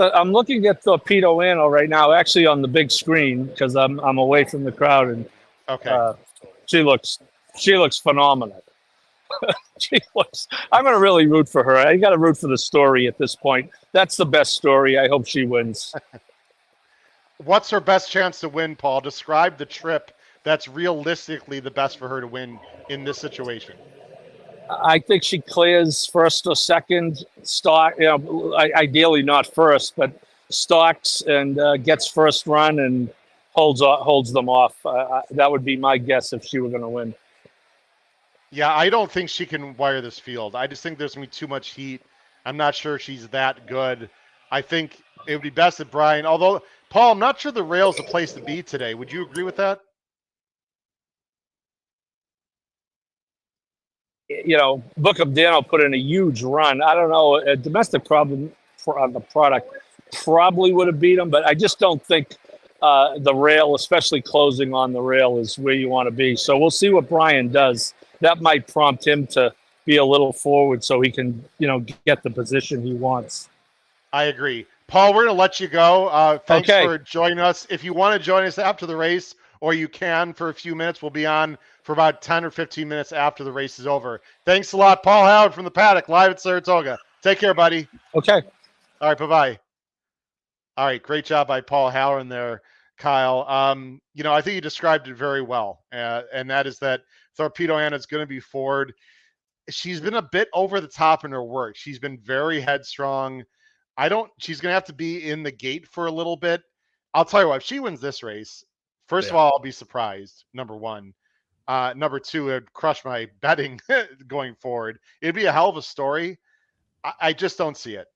Torpedo Anno right now, actually on the big screen because I'm away from the crowd, and she looks phenomenal. I'm going to really root for her. I got to root for the story at this point. That's the best story. I hope she wins. What's her best chance to win, Paul? Describe the trip that's realistically the best for her to win in this situation. I think she clears first or second stock. Ideally not first, but stalks and gets first run and holds them off. That would be my guess if she were going to win. Yeah, I don't think she can wire this field. I just think there's going to be too much heat. I'm not sure she's that good. I think it would be best if Brian, although, Paul, I'm not sure the rail's the place to be today. Would you agree with that? Book of Dano put in a huge run. I don't know. A domestic problem on the product probably would have beat him, but I just don't think the rail, especially closing on the rail, is where you want to be. So we'll see what Brian does. That might prompt him to be a little forward so he can, get the position he wants. I agree. Paul, we're going to let you go. Thanks for joining us. If you want to join us after the race, or you can for a few minutes, we'll be on for about 10 or 15 minutes after the race is over. Thanks a lot. Paul Howard from the Paddock, live at Saratoga. Take care, buddy. Okay. All right, bye-bye. All right, great job by Paul Halloran there, Kyle. I think you described it very well, and that is that Torpedo Anna is going to be forward. She's been a bit over the top in her work. She's been very headstrong. She's going to have to be in the gate for a little bit. I'll tell you what, if she wins this race, first of all, I'll be surprised, number one. Number two, it'd crush my betting going forward. It'd be a hell of a story. I just don't see it.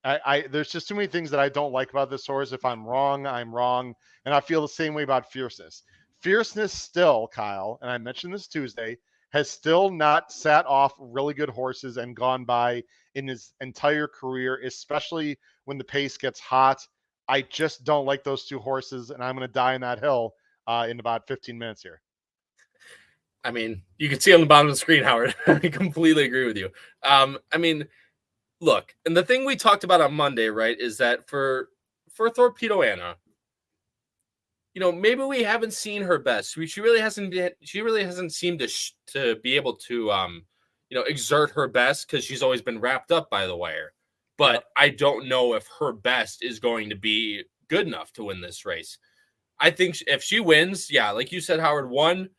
There's just too many things that I don't like about this horse. If I'm wrong, I'm wrong. And I feel the same way about Fierceness. Fierceness still, Kyle, and I mentioned this Tuesday, has still not sat off really good horses and gone by in his entire career, especially when the pace gets hot. I just don't like those two horses, and I'm going to die on that hill in about 15 minutes here. I mean, you can see on the bottom of the screen, Howard. I completely agree with you. Look, and the thing we talked about on Monday, right, is that for Torpedo Anna, maybe we haven't seen her best. She really hasn't seemed to be able to exert her best because she's always been wrapped up by the wire. But I don't know if her best is going to be good enough to win this race. I think if she wins, like you said, Howard, one,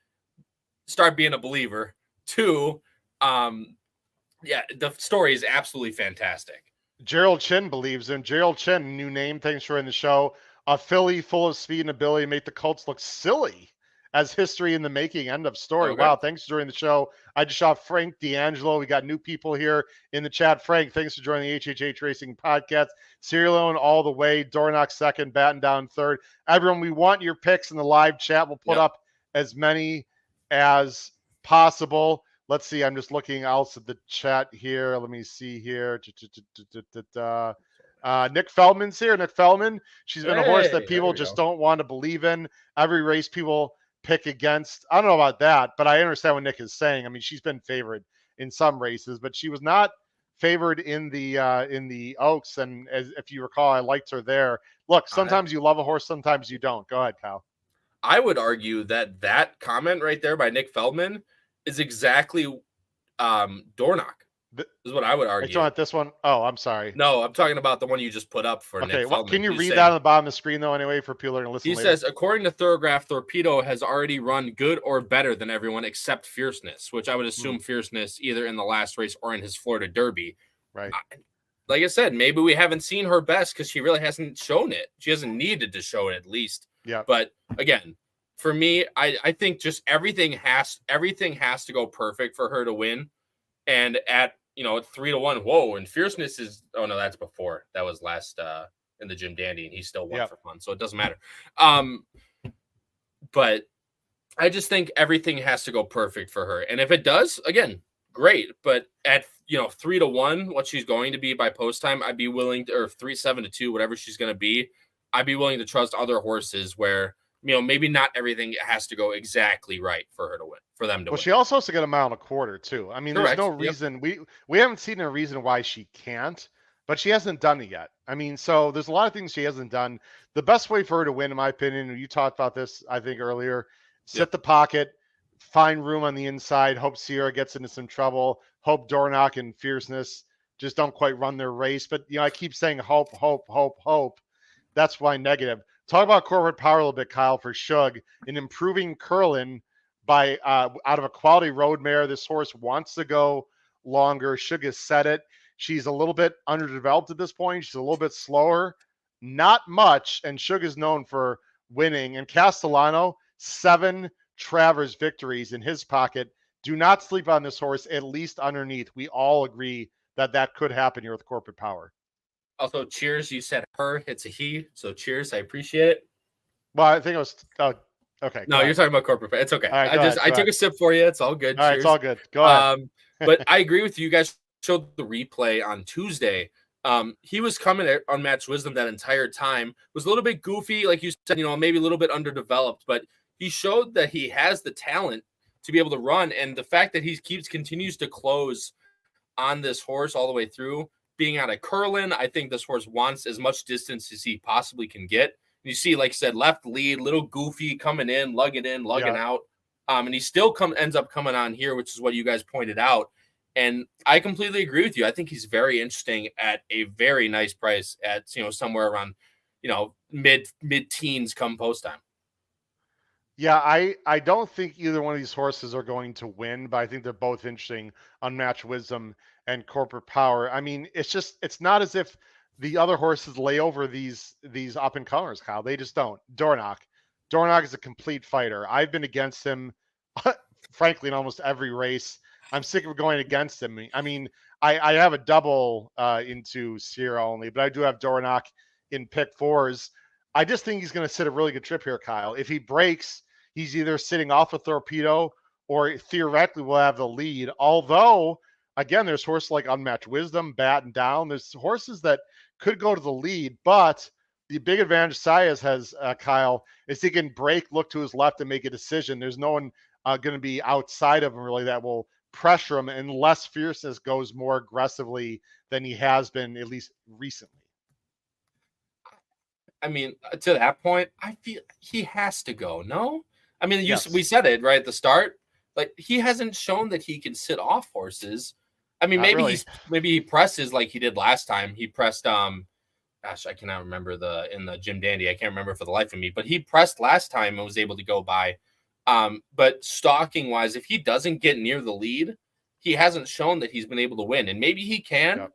start being a believer. Two, the story is absolutely fantastic. Gerald Chin believes in. Gerald Chin, new name. Thanks for in the show. A filly full of speed and ability to make the Colts look silly as history in the making. End of story. Okay. Wow. Thanks for joining the show. I just saw Frank D'Angelo. We got new people here in the chat. Frank, thanks for joining the HHH Racing Podcast. Serial Own all the way. Dornock second, Batten down third. Everyone, we want your picks in the live chat. We'll put up as many as possible. Let's see. I'm just looking else at the chat here. Let me see here. Nick Feldman's here. Nick Feldman. She's been a horse that people just don't want to believe in. Every race people pick against. I don't know about that, but I understand what Nick is saying. I mean, she's been favored in some races, but she was not favored in the Oaks. And if you recall, I liked her there. Look, sometimes you love a horse, sometimes you don't. Go ahead, Kyle. I would argue that comment right there by Nick Feldman is exactly Dornock. Is what I would argue. Are you talking about this one? Oh, I'm sorry. No, I'm talking about the one you just put up for Nick Feldman. Well, can you read that on the bottom of the screen, though, anyway, for people that are going to listen later? He says, according to Thoroughgraph, Torpedo has already run good or better than everyone except Fierceness, which I would assume Fierceness either in the last race or in his Florida Derby. Right. Like I said, maybe we haven't seen her best because she really hasn't shown it. She hasn't needed to show it at least. Yeah. But again, for me, I think just everything has to go perfect for her to win. And at 3-1, whoa, and Fierceness is, oh no, that's before. That was last in the Jim Dandy, and he still won for fun, so it doesn't matter. But I just think everything has to go perfect for her. And if it does, again, great. But at 3-1, what she's going to be by post time, I'd be willing to, or 3-7-2, whatever she's going to be, I'd be willing to trust other horses where maybe not everything has to go exactly right for her to win, for them to win. Well, she also has to get a mile and a quarter, too. I mean, Correct. There's no reason. We haven't seen a reason why she can't, but she hasn't done it yet. I mean, so there's a lot of things she hasn't done. The best way for her to win, in my opinion, and you talked about this, I think, earlier, set the pocket, find room on the inside, hope Sierra gets into some trouble, hope Dornock and Fierceness just don't quite run their race. But, I keep saying hope, hope, hope, hope. That's why negative. Talk about corporate power a little bit, Kyle, for Shug in improving Curlin by out of a quality road mare. This horse wants to go longer. Sugar said it. She's a little bit underdeveloped at this point. She's a little bit slower, not much. And Sugar's known for winning. And Castellano, 7 Travers victories in his pocket. Do not sleep on this horse, at least underneath. We all agree that could happen here with Corporate Power. Also, cheers. You said her, it's a he. So cheers. I appreciate it. Well, I think it was okay. No, you're talking about Corporate Power. It's okay. Right, I took a sip for you. It's all good. All right, cheers. it's all good. Go ahead. But I agree with you. You guys showed the replay on Tuesday. He was coming at Unmatched Wisdom that entire time. Was a little bit goofy, like you said, maybe a little bit underdeveloped, but he showed that he has the talent to be able to run. And the fact that he continues to close on this horse all the way through, being out of Curlin, I think this horse wants as much distance as he possibly can get. You see, like I said, left lead, little goofy coming in, lugging out. And he still ends up coming on here, which is what you guys pointed out. And I completely agree with you. I think he's very interesting at a very nice price at, somewhere around, mid-teens come post time. Yeah, I don't think either one of these horses are going to win, but I think they're both interesting. Unmatched Wisdom and Corporate Power. I mean, it's not as if the other horses lay over these up and comers, Kyle. They just don't. Dornoch is a complete fighter. I've been against him, frankly, in almost every race. I'm sick of going against him. I mean, I have a double into Sierra only, but I do have Dornoch in pick 4s. I just think he's going to sit a really good trip here, Kyle. If he breaks, he's either sitting off a torpedo or theoretically will have the lead. Although, again, there's horses like Unmatched Wisdom, Batten Down. There's horses that could go to the lead, but the big advantage Saez has, Kyle, is he can break, look to his left, and make a decision. There's no one going to be outside of him really that will pressure him unless Fierceness goes more aggressively than he has been, at least recently. I mean, to that point, I feel he has to go. No, I mean, Yes. We said it right at the start. Like, he hasn't shown that he can sit off horses. I mean, Not really. maybe he presses like he did last time. He pressed gosh, I cannot remember in the Jim Dandy. I can't remember for the life of me, but he pressed last time and was able to go by. But stalking wise, if he doesn't get near the lead, he hasn't shown that he's been able to win. And maybe he can. Yep.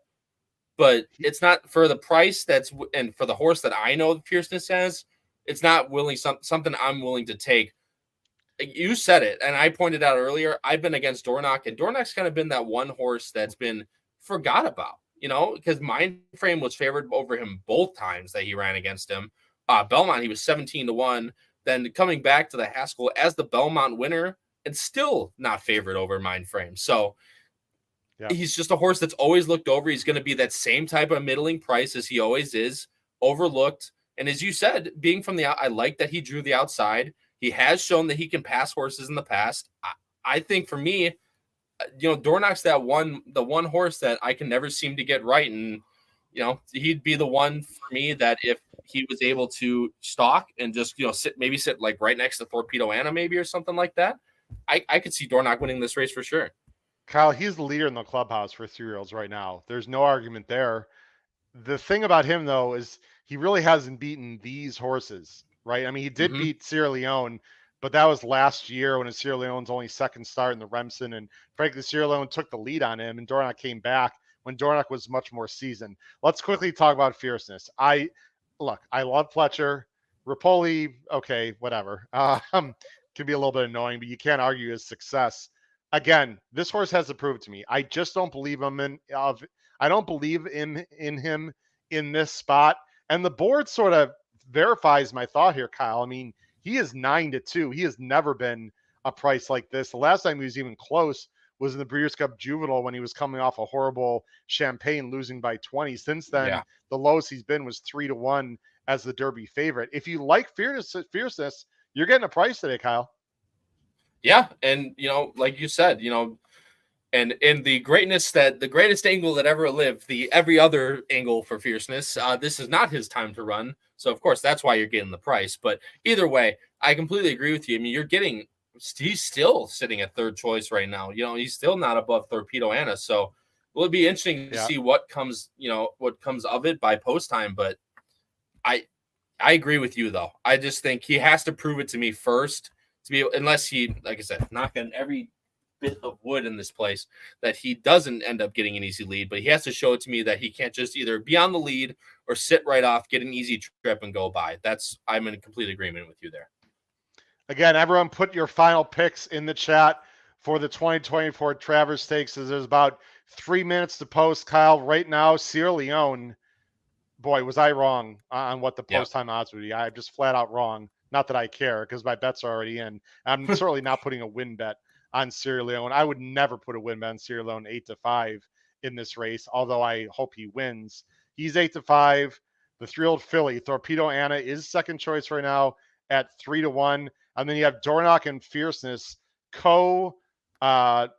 But it's not for the price and for the horse that I know Fierceness has, it's not something I'm willing to take. You said it, and I pointed out earlier, I've been against Dornoch, and Dornoch's kind of been that one horse that's been forgot about, because Mindframe was favored over him both times that he ran against him. Belmont, he was 17-1. Then coming back to the Haskell as the Belmont winner, and still not favored over Mindframe. So he's just a horse that's always looked over. He's going to be that same type of middling price as he always is, overlooked. And as you said, being from I like that he drew the outside. He has shown that he can pass horses in the past. I think for me, Dornoch's the one horse that I can never seem to get right. And, he'd be the one for me that if he was able to stalk and just, sit like right next to Torpedo Anna maybe or something like that, I could see Dornoch winning this race for sure. Kyle, he's the leader in the clubhouse for 3-year-olds right now. There's no argument there. The thing about him, though, is he really hasn't beaten these horses, right? I mean, he did beat Sierra Leone, but that was last year when Sierra Leone's only second start in the Remsen. And frankly, Sierra Leone took the lead on him, and Dornoch came back when Dornoch was much more seasoned. Let's quickly talk about Fierceness. I love Fletcher. Rapoli, okay, whatever. Can be a little bit annoying, but you can't argue his success. Again, this horse has to prove it to me. I just don't believe I don't believe in him in this spot. And the board sort of verifies my thought here, Kyle. I mean, he is 9-2. He has never been a price like this. The last time he was even close was in the Breeders' Cup Juvenile when he was coming off a horrible Champagne, losing by 20. Since then, the lowest he's been was 3-1 as the Derby favorite. If you like Fierceness, you're getting a price today, Kyle. Yeah, and like you said, and in the greatest angle that ever lived, the every other angle for Fierceness, this is not his time to run. So of course that's why you're getting the price. But either way, I completely agree with you. I mean, he's still sitting at third choice right now. He's still not above Torpedo Anna. So will it be interesting to see what comes of it by post time. But I agree with you though. I just think he has to prove it to me first. Unless he, like I said, knocking every bit of wood in this place that he doesn't end up getting an easy lead, but he has to show it to me that he can't just either be on the lead or sit right off, get an easy trip, and go by. I'm in complete agreement with you there. Again, everyone put your final picks in the chat for the 2024 Travers Stakes. There's about 3 minutes to post, Kyle. Right now, Sierra Leone, boy, was I wrong on what the post-time odds would be. I'm just flat out wrong. Not that I care, because my bets are already in. I'm certainly not putting a win bet on Sierra Leone. I would never put a win bet on Sierra Leone 8-5 in this race, although I hope he wins. He's 8-5. The 3-year-old filly, Torpedo Anna, is second choice right now at 3-1. And then you have Dornock and Fierceness, third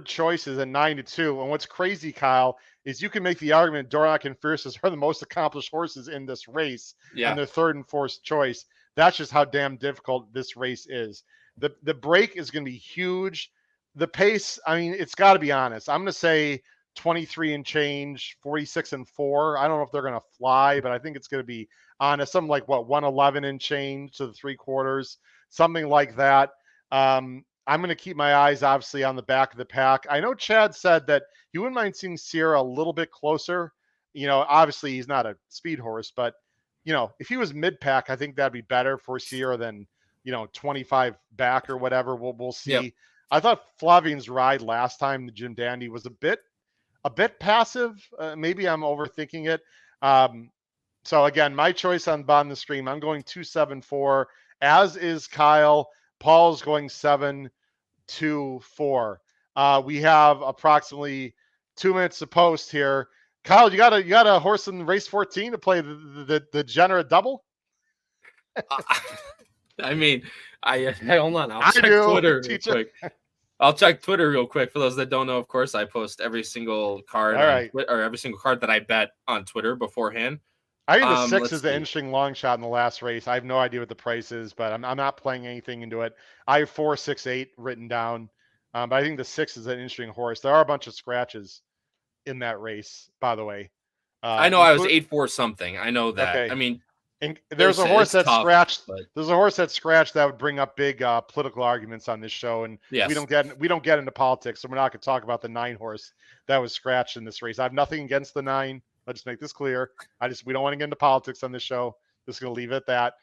choices at 9-2. And what's crazy, Kyle, is you can make the argument Dornock and Fierceness are the most accomplished horses in this race, and they're third and fourth choice. That's just how damn difficult this race is. The break is going to be huge. The pace, I mean, it's got to be honest. I'm going to say 23 and change, 46 and 4. I don't know if they're going to fly, but I think it's going to be honest. Something like 111 and change to the 3/4, something like that. I'm going to keep my eyes obviously on the back of the pack. I know Chad said that he wouldn't mind seeing Sierra a little bit closer. You know, obviously he's not a speed horse, but you know, if he was mid-pack, I think that'd be better for Sierra than, 25 back or whatever. We'll see. Yep. I thought Flavian's ride last time, the Jim Dandy, was a bit passive. Maybe I'm overthinking it. So again, my choice on Bond the Stream, I'm going 2-7-4, as is Kyle. Paul's going 7-2-4. We have approximately 2 minutes to post here. Kyle, you got a horse in race 14 to play the Jenner double? I mean, hold on. I'll check Twitter real quick. I'll check Twitter real quick. For those that don't know, of course, I post every single card or every single card that I bet on Twitter beforehand. I think the 6 is an interesting long shot in the last race. I have no idea what the price is, but I'm not playing anything into it. I have 4, 6, 8 written down, but I think the 6 is an interesting horse. There are a bunch of scratches in that race, by the way. I know I was 8-4 something. I know that. Okay. I mean, and there's a horse that's scratched. There's a horse that's scratched that would bring up big political arguments on this show, and we don't get into politics, so we're not going to talk about the 9 horse that was scratched in this race. I have nothing against the 9. Let's just make this clear. We don't want to get into politics on this show. Just going to leave it at that.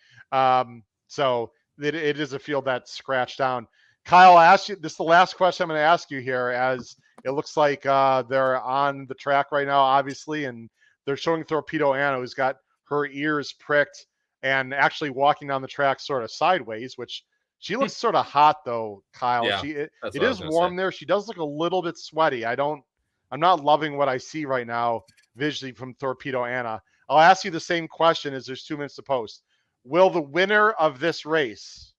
So it is a field that's scratched down. Kyle, I asked you, this is the last question I'm going to ask you here, as it looks like they're on the track right now, obviously, and they're showing Torpedo Anna, who's got her ears pricked and actually walking down the track sort of sideways, which she looks sort of hot though, Kyle. Yeah, it is warm there. She does look a little bit sweaty. I'm not loving what I see right now visually from Torpedo Anna. I'll ask you the same question as there's 2 minutes to post. Will the winner of this race,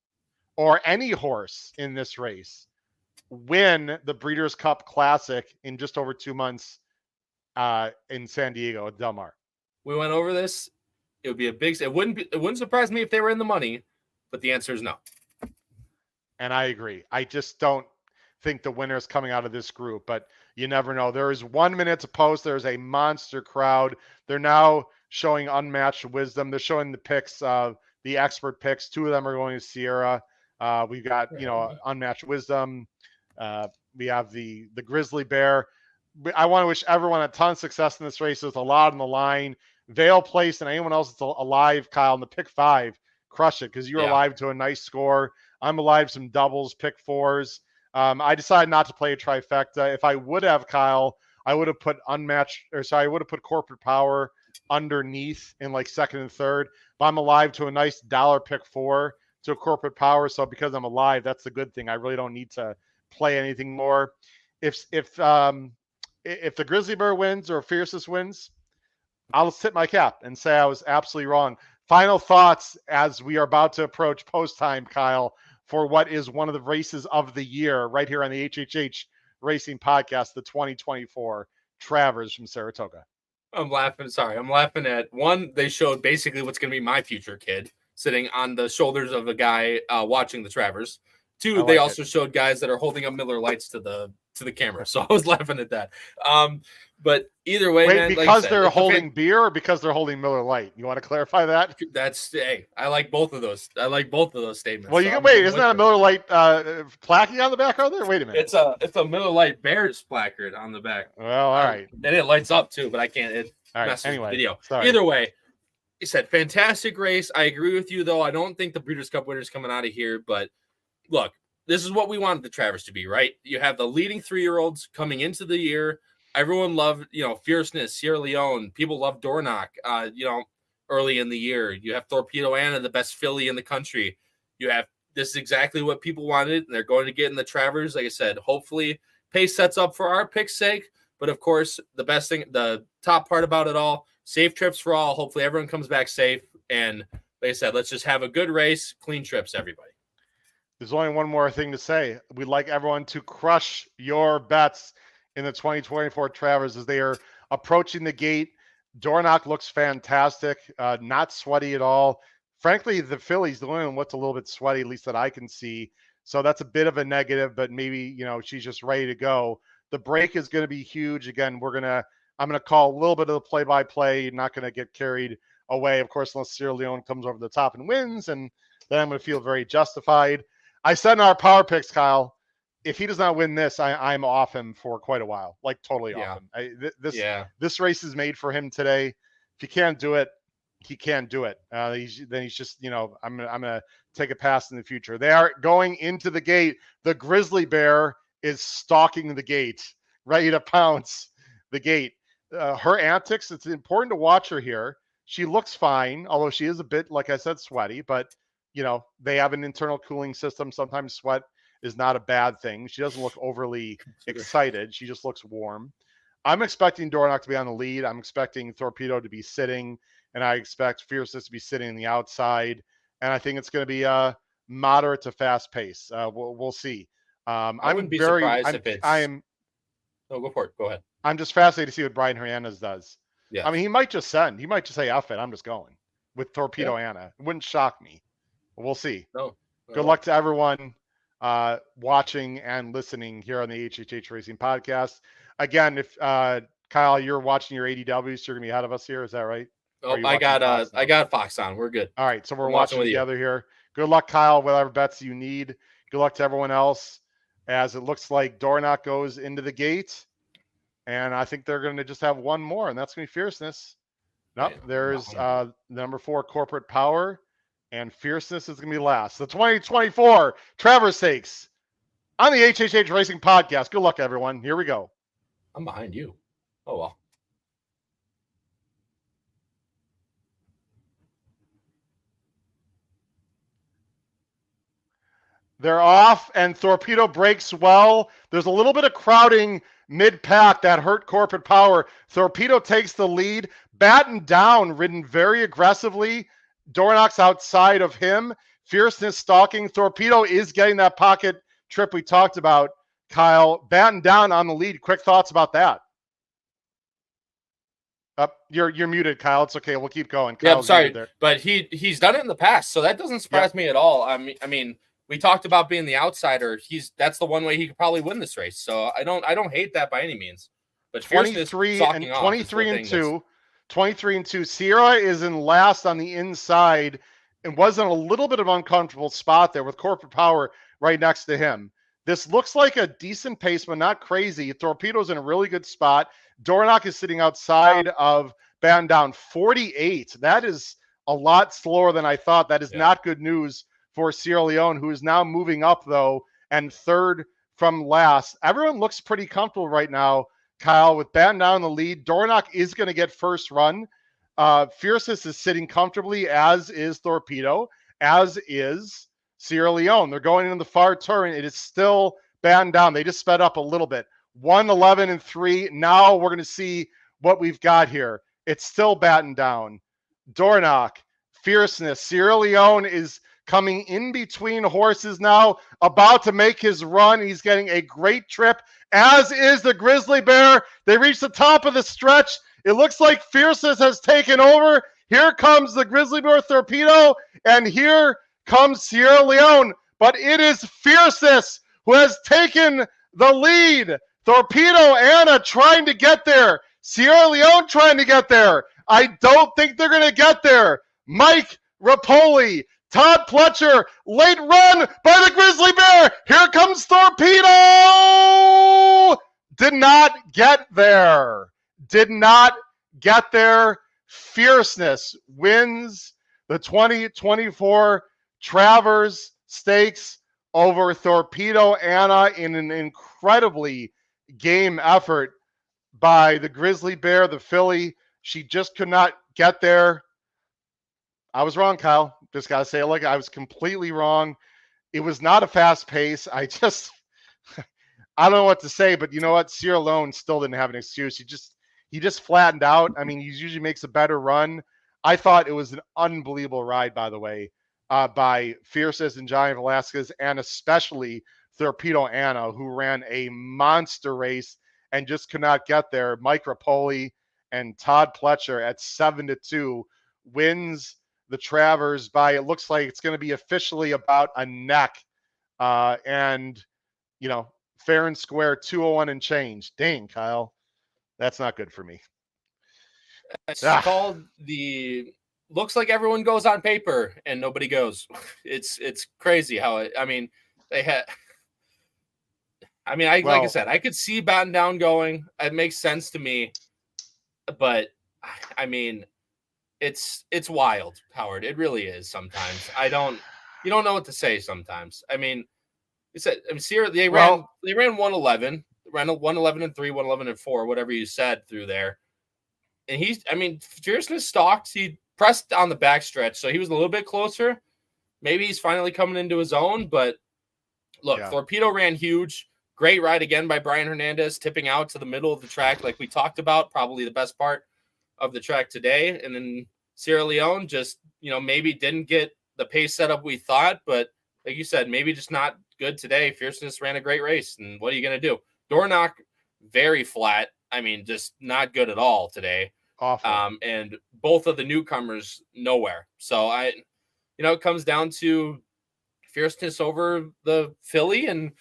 or any horse in this race, win the Breeders' Cup Classic in just over 2 months in San Diego at Del Mar? We went over this. It would be a big. It wouldn't surprise me if they were in the money, but the answer is no. And I agree. I just don't think the winner is coming out of this group, but you never know. There is 1 minute to post. There's a monster crowd. They're now showing unmatched wisdom. They're showing the picks, the expert picks. 2 of them are going to Sierra. We've got, unmatched wisdom. We have the Grizzly Bear. I want to wish everyone a ton of success in this race. There's a lot on the line. Vale Place and anyone else that's alive, Kyle, in the pick 5, crush it, because you're alive to a nice score. I'm alive some doubles, pick 4s. I decided not to play a trifecta. If I would have, Kyle, I would have put Corporate Power underneath in like second and third. But I'm alive to a nice dollar pick 4 to Corporate Power. So because I'm alive, that's the good thing. I really don't need to play anything more. If the Grizzly Bear wins or Fiercest wins, I'll tip my cap and say I was absolutely wrong. Final thoughts as we are about to approach post time, Kyle, for what is one of the races of the year right here on the HHH Racing Podcast, the 2024 Travers from Saratoga. I'm laughing at one. They showed basically what's going to be my future kid sitting on the shoulders of a guy watching the Travers. 2, they also showed guys that are holding up Miller Lights to the to the camera, so I was laughing at that. But either way, Wait, man, because like I said, they're holding beer or because they're holding Miller Lite? You want to clarify that? That's hey, I like both of those. I like both of those statements. Well, you can wait. Isn't that a Miller Lite placking on the back of there? Wait a minute. It's a Miller Lite Bears placard on the back. Well, all right. And it lights up too, but I can't. It messes Anyway, with the video. Sorry. Either way, he said fantastic race. I agree with you though. I don't think the Breeders' Cup winner's coming out of here, but look, this is what we wanted the Travers to be, right? You have the leading 3-year-olds coming into the year. Everyone loved, Fierceness, Sierra Leone. People love Dornoch, early in the year. You have Torpedo Anna, the best filly in the country. You have, this is exactly what people wanted. And they're going to get in the Travers. Like I said, hopefully pace sets up for our pick's sake. But of course, the best thing, the top part about it all, safe trips for all. Hopefully everyone comes back safe. And like I said, let's just have a good race, clean trips, everybody. There's only one more thing to say. We'd like everyone to crush your bets in the 2024 Travers as they are approaching the gate. Dornoch looks fantastic, not sweaty at all. Frankly, the fillies, the only one looks a little bit sweaty, at least that I can see. So that's a bit of a negative, but maybe, she's just ready to go. The break is going to be huge. Again, I'm going to call a little bit of the play-by-play. You're not going to get carried away, of course, unless Sierra Leone comes over the top and wins, and then I'm going to feel very justified. I said in our power picks, Kyle, if he does not win this, I'm off him for quite a while, like totally off him. This race is made for him today. If he can't do it, he can't do it. He's just, I'm gonna take a pass in the future. They are going into the gate. The grizzly bear is stalking the gate, ready to pounce the gate. Her antics, it's important to watch her here. She looks fine, although she is a bit, like I said, sweaty, but they have an internal cooling system. Sometimes sweat is not a bad thing. She doesn't look overly excited. She just looks warm. I'm expecting Dornoch to be on the lead. I'm expecting Torpedo to be sitting, and I expect Fierceness to be sitting in the outside. And I think it's going to be a moderate to fast pace. We'll see. I wouldn't be surprised if it's. No, go for it. Go ahead. I'm just fascinated to see what Brian Hernandez does. Yeah. I mean, he might just say, F it, I'm just going with Torpedo Anna. It wouldn't shock me. We'll see. No. Good luck to everyone watching and listening here on the HHH Racing Podcast. Again, if Kyle, you're watching your ADWs, so you're gonna be ahead of us here. Is that right? Oh, I got Fox on. We're good. All right, so we're watching together here. Good luck, Kyle. Whatever bets you need. Good luck to everyone else. As it looks like Dornoch goes into the gate, and I think they're going to just have one more, and that's going to be Fierceness. Nope, there's number 4, Corporate Power. And Fierceness is going to be last. The 2024 Travers Stakes on the HHH Racing Podcast. Good luck, everyone. Here we go. I'm behind you. Oh, well. They're off, and Torpedo breaks well. There's a little bit of crowding mid-pack that hurt Corporate Power. Torpedo takes the lead. Battened down, ridden very aggressively. Dornoch's outside of him. Fierceness stalking. Torpedo is getting that pocket trip we talked about. Kyle, battened down on the lead. Quick thoughts about that. You're muted, Kyle. It's okay. We'll keep going. Yeah, I'm sorry, but he's done it in the past, so that doesn't surprise me at all. I mean, we talked about being the outsider. That's the one way he could probably win this race. So I don't hate that by any means. But 23 and 2. 23 and 2. Sierra is in last on the inside and was in a little bit of an uncomfortable spot there with Corporate Power right next to him. This looks like a decent pace, but not crazy. Torpedo's in a really good spot. Dornoch is sitting outside of Band Down 48. That is a lot slower than I thought. That is not good news for Sierra Leone, who is now moving up, though, and third from last. Everyone looks pretty comfortable right now, Kyle, with Band Down in the lead. Dornoch is going to get first run. Fierceness is sitting comfortably, as is Torpedo, as is Sierra Leone. They're going into the far turn. It is still Band Down. They just sped up a little bit. 1:11 and 3. Now we're going to see what we've got here. It's still battened down. Dornoch, Fierceness. Sierra Leone is coming in between horses now, about to make his run. He's getting a great trip, as is the Grizzly Bear. They reach the top of the stretch. It looks like Fierceness has taken over. Here comes the Grizzly Bear Torpedo, and here comes Sierra Leone. But it is Fierceness who has taken the lead. Torpedo Anna trying to get there. Sierra Leone trying to get there. I don't think they're going to get there. Mike Rapoli, Todd Pletcher, late run by the Grizzly Bear. Here comes Torpedo. Did not get there. Did not get there. Fierceness wins the 2024 Travers Stakes over Torpedo Anna in an incredibly game effort by the Grizzly Bear, the filly. She just could not get there. I was wrong, Kyle. Just got to say it like I was completely wrong. It was not a fast pace. I don't know what to say, but you know what? Sierra Leone still didn't have an excuse. He just flattened out. I mean, he usually makes a better run. I thought it was an unbelievable ride, by the way, by Fierces and Johnny Velasquez, and especially Torpedo Anna, who ran a monster race and just could not get there. Mike Rapoli and Todd Pletcher at 7-2 wins the Travers by, it looks like it's going to be officially about a neck. And, you know, fair and square, 201 and change. Dang, Kyle. That's not good for me. It's called the looks like everyone goes on paper and nobody goes. It's crazy how it, I mean, like I said, I could see Batten Down going. It makes sense to me. But I mean, it's wild, Howard. It really is sometimes. You don't know what to say sometimes. I mean, Sierra, they ran 111, ran a 111 and 3, 111 and 4, whatever you said through there. And Fierceness stalked. He pressed on the backstretch, so he was a little bit closer. Maybe he's finally coming into his own, but look, Torpedo ran huge. Great ride again by Brian Hernandez, tipping out to the middle of the track like we talked about, probably the best part of the track today. And then Sierra Leone just, maybe didn't get the pace setup we thought, but like you said, maybe just not good today. Fierceness ran a great race, and what are you going to do? Doorknock, very flat. I mean, just not good at all today. Awful. And both of the newcomers, nowhere. So it comes down to Fierceness over the filly, and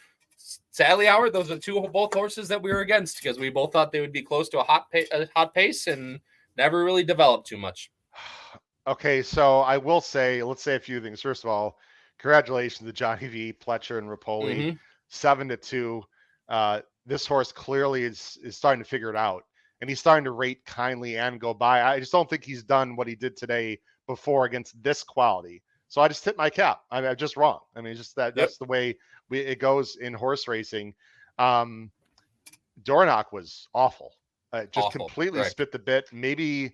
sadly, Howard, those are both horses that we were against because we both thought they would be close to a hot pace and never really developed too much. Okay, so I will say, let's say a few things. First of all, congratulations to Johnny V, Pletcher, and Rapoli, 7-2. This horse clearly is starting to figure it out, and he's starting to rate kindly and go by. I just don't think he's done what he did today before against this quality. So I just hit my cap. I'm just wrong. I mean, just that's the way it goes in horse racing. Doorknock was awful. Completely spit the bit. Maybe,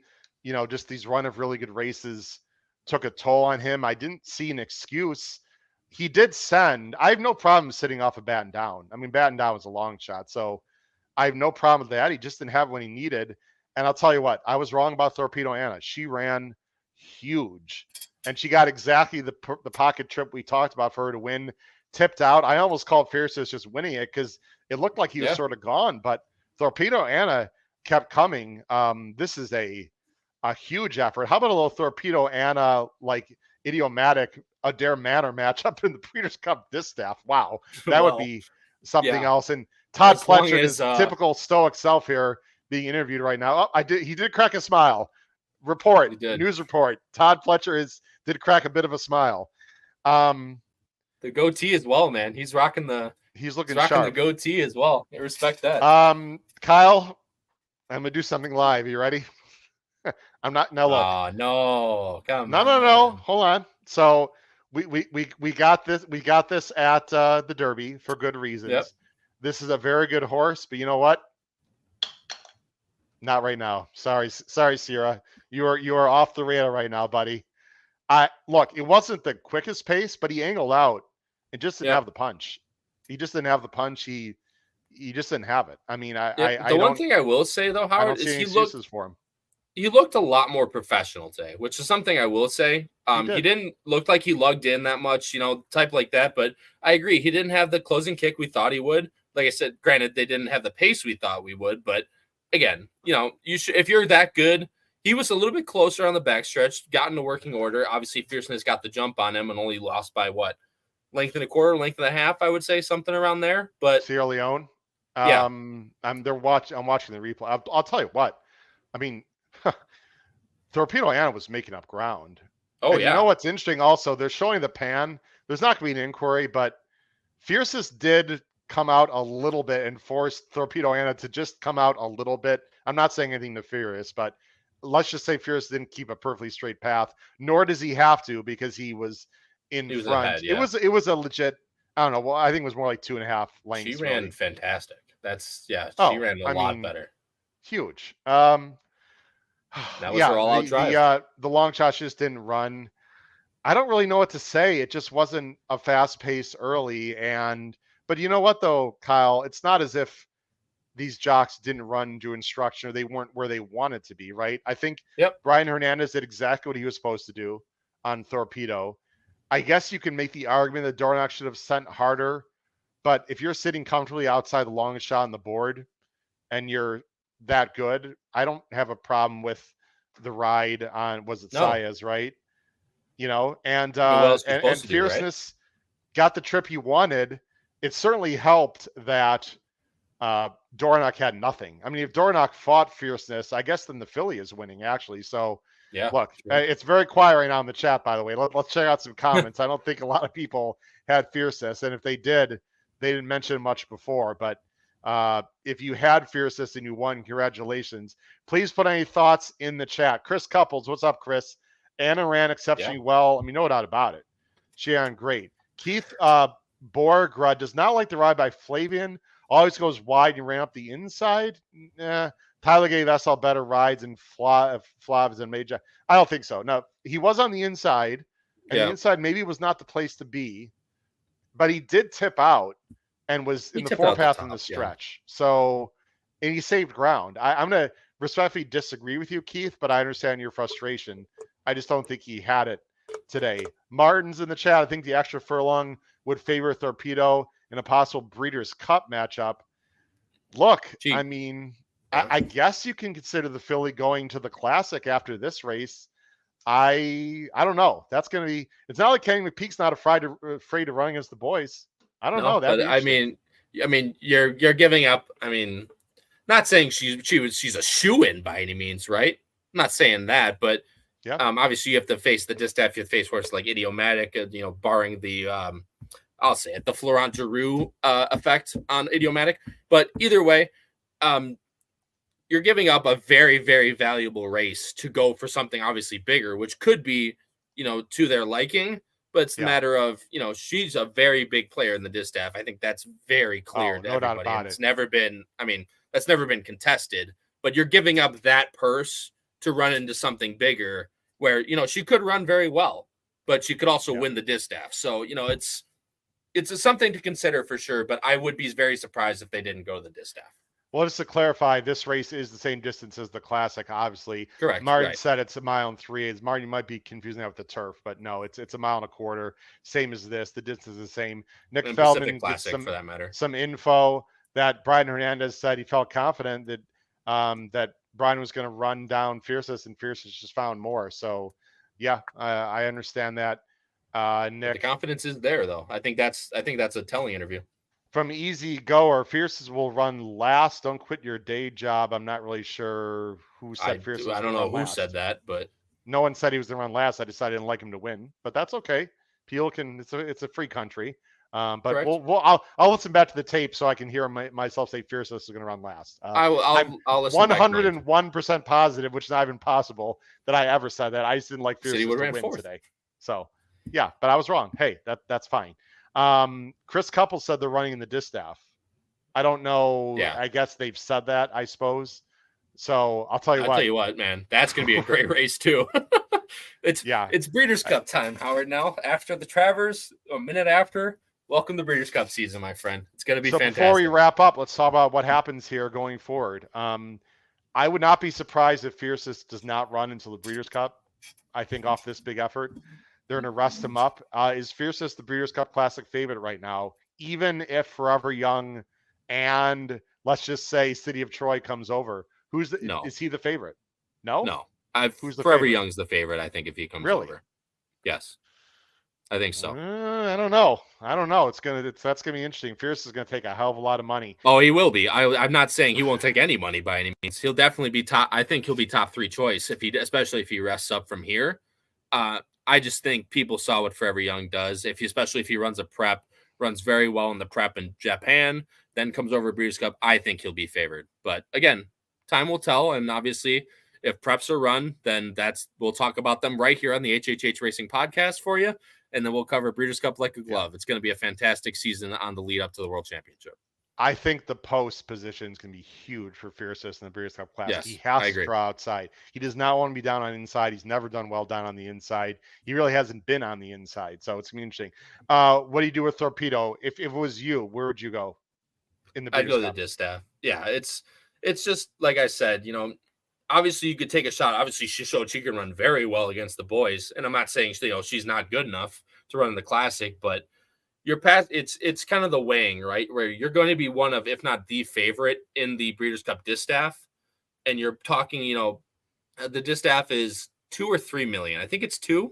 just these run of really good races took a toll on him. I didn't see an excuse. He did send. I have no problem sitting off of Batten Down. I mean, Batten Down was a long shot, so I have no problem with that. He just didn't have what he needed. And I'll tell you what, I was wrong about Torpedo Anna. She ran huge, and she got exactly the pocket trip we talked about for her to win. Tipped out. I almost called Fierceness just winning it because it looked like he was sort of gone, but Torpedo Anna kept coming. This is a huge effort. How about a little Torpedo Anna, like idiomatic Adair Manor match up in the Breeders' Cup Distaff? Wow. That would be something else. And Todd Pletcher, his typical stoic self here, being interviewed right now. He did crack a smile. News report. Todd Pletcher did crack a bit of a smile. The goatee as well, man. He's rocking the goatee as well. I respect that. Kyle, I'm gonna do something live. You ready? I'm not. No, look. Oh no! Come on. No. Hold on. So we got this. We got this at the Derby for good reasons. Yep. This is a very good horse, but you know what? Not right now. Sorry, Sierra. You are off the radar right now, buddy. Look, it wasn't the quickest pace, but he angled out. It just didn't have the punch. He just didn't have the punch. He just didn't have it. I mean, one thing I will say though, Howard, is he looked a lot more professional today, which is something I will say. He didn't look like he lugged in that much, type like that. But I agree, he didn't have the closing kick we thought he would. Like I said, granted, they didn't have the pace we thought we would. But again, you should, if you're that good. He was a little bit closer on the backstretch, got into working order. Obviously, Fierceness got the jump on him and only lost by length and a quarter, length and a half, I would say, something around there. But Sierra Leone. yeah. I'm watching the replay. I'll tell you what. I mean, Torpedo Anna was making up ground. Oh, and yeah. You know what's interesting? Also, they're showing the pan. There's not going to be an inquiry, but Fiercest did come out a little bit and forced Torpedo Anna to just come out a little bit. I'm not saying anything nefarious, but let's just say Fiercest didn't keep a perfectly straight path, nor does he have to because he was in front. Ahead, yeah. It was a legit. I don't know. Well, I think it was more like 2.5 lengths. She ran really fantastic. She ran a lot better. Huge. That was her all-out drive. The long shot just didn't run. I don't really know what to say. It just wasn't a fast pace early. But you know what though, Kyle? It's not as if these jocks didn't run to instruction or they weren't where they wanted to be, right? I think Brian Hernandez did exactly what he was supposed to do on Torpedo. I guess you can make the argument that Dornock should have sent harder, but if you're sitting comfortably outside the longest shot on the board and you're that good, I don't have a problem with the ride on, was it Saez, right? You know, and Fierceness got the trip he wanted. It certainly helped that Dornock had nothing. I mean, if Dornock fought Fierceness, I guess then the filly is winning actually. So yeah, look, it's very quiet right now in the chat, by the way. Let's check out some comments. I don't think a lot of people had Fierceness, and if they did, they didn't mention much before. But if you had Fierceness and you won, congratulations. Please put any thoughts in the chat. Chris Couples, what's up, Chris? Anna ran exceptionally well. I mean, no doubt about it. She ran great. Keith Borgrud does not like the ride by Flavian. Always goes wide and ran up the inside. Tyler gave SL better rides and Flavs and Major. I don't think so. No, he was on the inside, and the inside maybe was not the place to be, but he did tip out and was in the forepath in the stretch. So, and he saved ground. I'm going to respectfully disagree with you, Keith, but I understand your frustration. I just don't think he had it today. Martin's in the chat. I think the extra furlong would favor Torpedo in a possible Breeders' Cup matchup. Look, I mean, I guess you can consider the filly going to the Classic after this race. I don't know. That's going to be. It's not like Kenny McPeak's not afraid to run against the boys. I don't know. But I mean, you're giving up. I mean, not saying she's a shoo-in by any means, right? I'm not saying that, but obviously you have to face the distaff. You have to face horses like Idiomatic. Barring the I'll say it, the Florent Giroux effect on Idiomatic. But either way, you're giving up a very, very valuable race to go for something obviously bigger, which could be, to their liking. But it's a matter of, she's a very big player in the distaff. I think that's very clear to everybody. Doubt it's never been, that's never been contested. But you're giving up that purse to run into something bigger where, she could run very well, but she could also win the distaff. So, it's something to consider for sure, but I would be very surprised if they didn't go to the distaff. Well, just to clarify, this race is the same distance as the Classic, obviously. Correct. Martin said it's a mile and 3/8. Martin, you might be confusing that with the turf, but no, it's a mile and a quarter. Same as this. The distance is the same. Nick Feldman gets for that matter. Some info that Brian Hernandez said he felt confident that that Brian was going to run down Fiercest, and Fiercest just found more. So, yeah, I understand that. Nick, the confidence is there, though. I think that's a telling interview. From Easy Goer, Fiercest will run last. Don't quit your day job. I'm not really sure who said Fiercest. I don't know who said that, but no one said he was going to run last. I decided I didn't like him to win, but that's okay. Peel can. It's a free country. But I'll listen back to the tape so I can hear myself say Fiercest is going to run last. I'll listen. 101% positive, which is not even possible that I ever said that. I just didn't like Fiercest to win today. So yeah, but I was wrong. Hey, that's fine. Chris Couple said they're running in the distaff. I don't know. Yeah. I guess they've said that, I suppose. So I'll tell you what, man, that's going to be a great race too. It's Breeders' Cup time, Howard. Now after the Travers, a minute after, welcome to Breeders' Cup season, my friend. It's going to be fantastic. Before we wrap up, let's talk about what happens here going forward. I would not be surprised if Fiercest does not run until the Breeders' Cup. I think off this big effort. They're going to rest him up. Is Fiercest the Breeders' Cup Classic favorite right now? Even if Forever Young and let's just say City of Troy comes over, is he the favorite? No. Forever Young's the favorite. I think if he comes over. Yes. I think so. I don't know. That's gonna be interesting. Fierce is gonna take a hell of a lot of money. Oh, he will be. I'm not saying he won't take any money by any means. He'll definitely be top. I think he'll be top 3 choice especially if he rests up from here. I just think people saw what Forever Young does. Especially if he runs a prep, runs very well in the prep in Japan, then comes over to Breeders' Cup. I think he'll be favored. But again, time will tell. And obviously, if preps are run, then we'll talk about them right here on the HHH Racing podcast for you. And then we'll cover Breeders' Cup like a glove. Yeah. It's going to be a fantastic season on the lead up to the World Championship. I think the post position is going to be huge for Fiercest in the Breeders' Cup Classic. Yes, he has to draw outside. He does not want to be down on the inside. He's never done well down on the inside. He really hasn't been on the inside. So it's going to be interesting. What do you do with Torpedo? If it was you, where would you go in the Breeders' Cup? I'd go to the distaff. Yeah, it's just like I said, obviously you could take a shot. Obviously she showed she can run very well against the boys. And I'm not saying, she's not good enough to run in the Classic, but it's kind of the weighing, right? Where you're going to be one of, if not the favorite in the Breeders' Cup distaff. And you're talking, the distaff is 2 or 3 million. I think it's 2.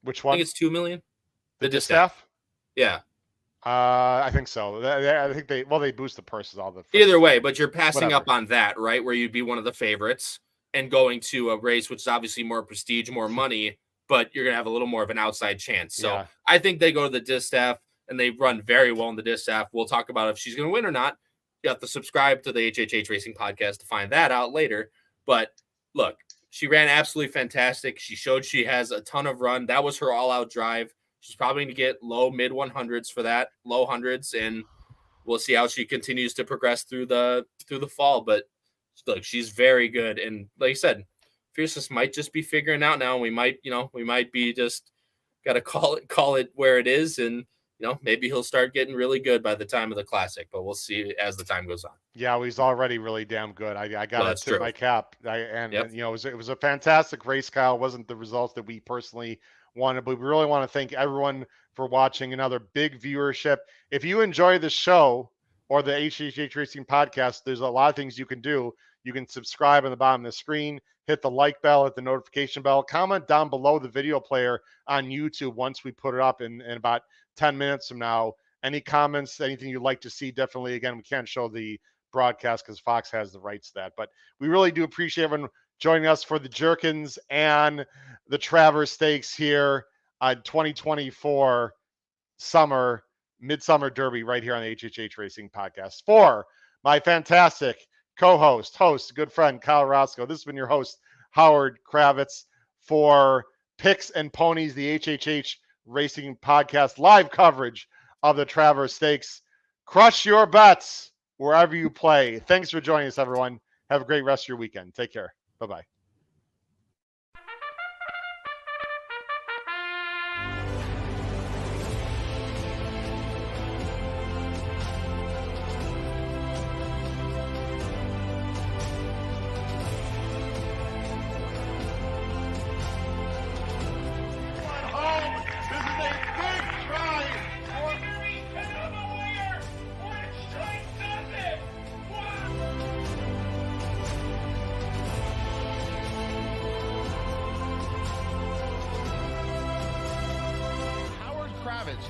Which one? I think it's 2 million. The distaff? Yeah. I think so. I think they boost the purses all the. Either way, but you're passing up on that, right? Where you'd be one of the favorites and going to a race, which is obviously more prestige, more money, but you're going to have a little more of an outside chance. So yeah. I think they go to the distaff and they run very well in the distaff. We'll talk about if she's going to win or not. You have to subscribe to the HHH Racing podcast to find that out later. But look, she ran absolutely fantastic. She showed she has a ton of run. That was her all-out drive. She's probably going to get low, mid 100s for that, low hundreds, and we'll see how she continues to progress through the fall. But look, she's very good, and like I said, Fiercest might just be figuring out now. We might be just got to call it where it is, and maybe he'll start getting really good by the time of the Classic. But we'll see as the time goes on. Yeah, well, he's already really damn good. I got to tip my cap. It was a fantastic race, Kyle. It wasn't the results that we personally wanted, but we really want to thank everyone for watching. Another big viewership. If you enjoy the show or the HHH Racing podcast, there's a lot of things you can do. You can subscribe on the bottom of the screen, hit the like bell, hit the notification bell, comment down below the video player on YouTube once we put it up in about 10 minutes from now. Any comments, anything you'd like to see, definitely. Again, we can't show the broadcast because Fox has the rights to that, but we really do appreciate everyone joining us for the Jerkins and the Travers Stakes here on 2024 Midsummer Derby right here on the HHH Racing podcast. For my fantastic co-host, good friend, Kyle Roscoe, this has been your host, Howard Kravets, for Picks and Ponies, the HHH Racing podcast, live coverage of the Travers Stakes. Crush your bets wherever you play. Thanks for joining us, everyone. Have a great rest of your weekend. Take care. Bye-bye.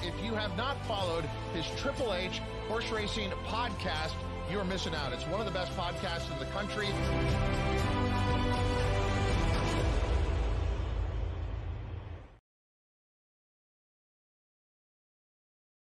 If you have not followed his Triple H Horse Racing podcast, you're missing out. It's one of the best podcasts in the country.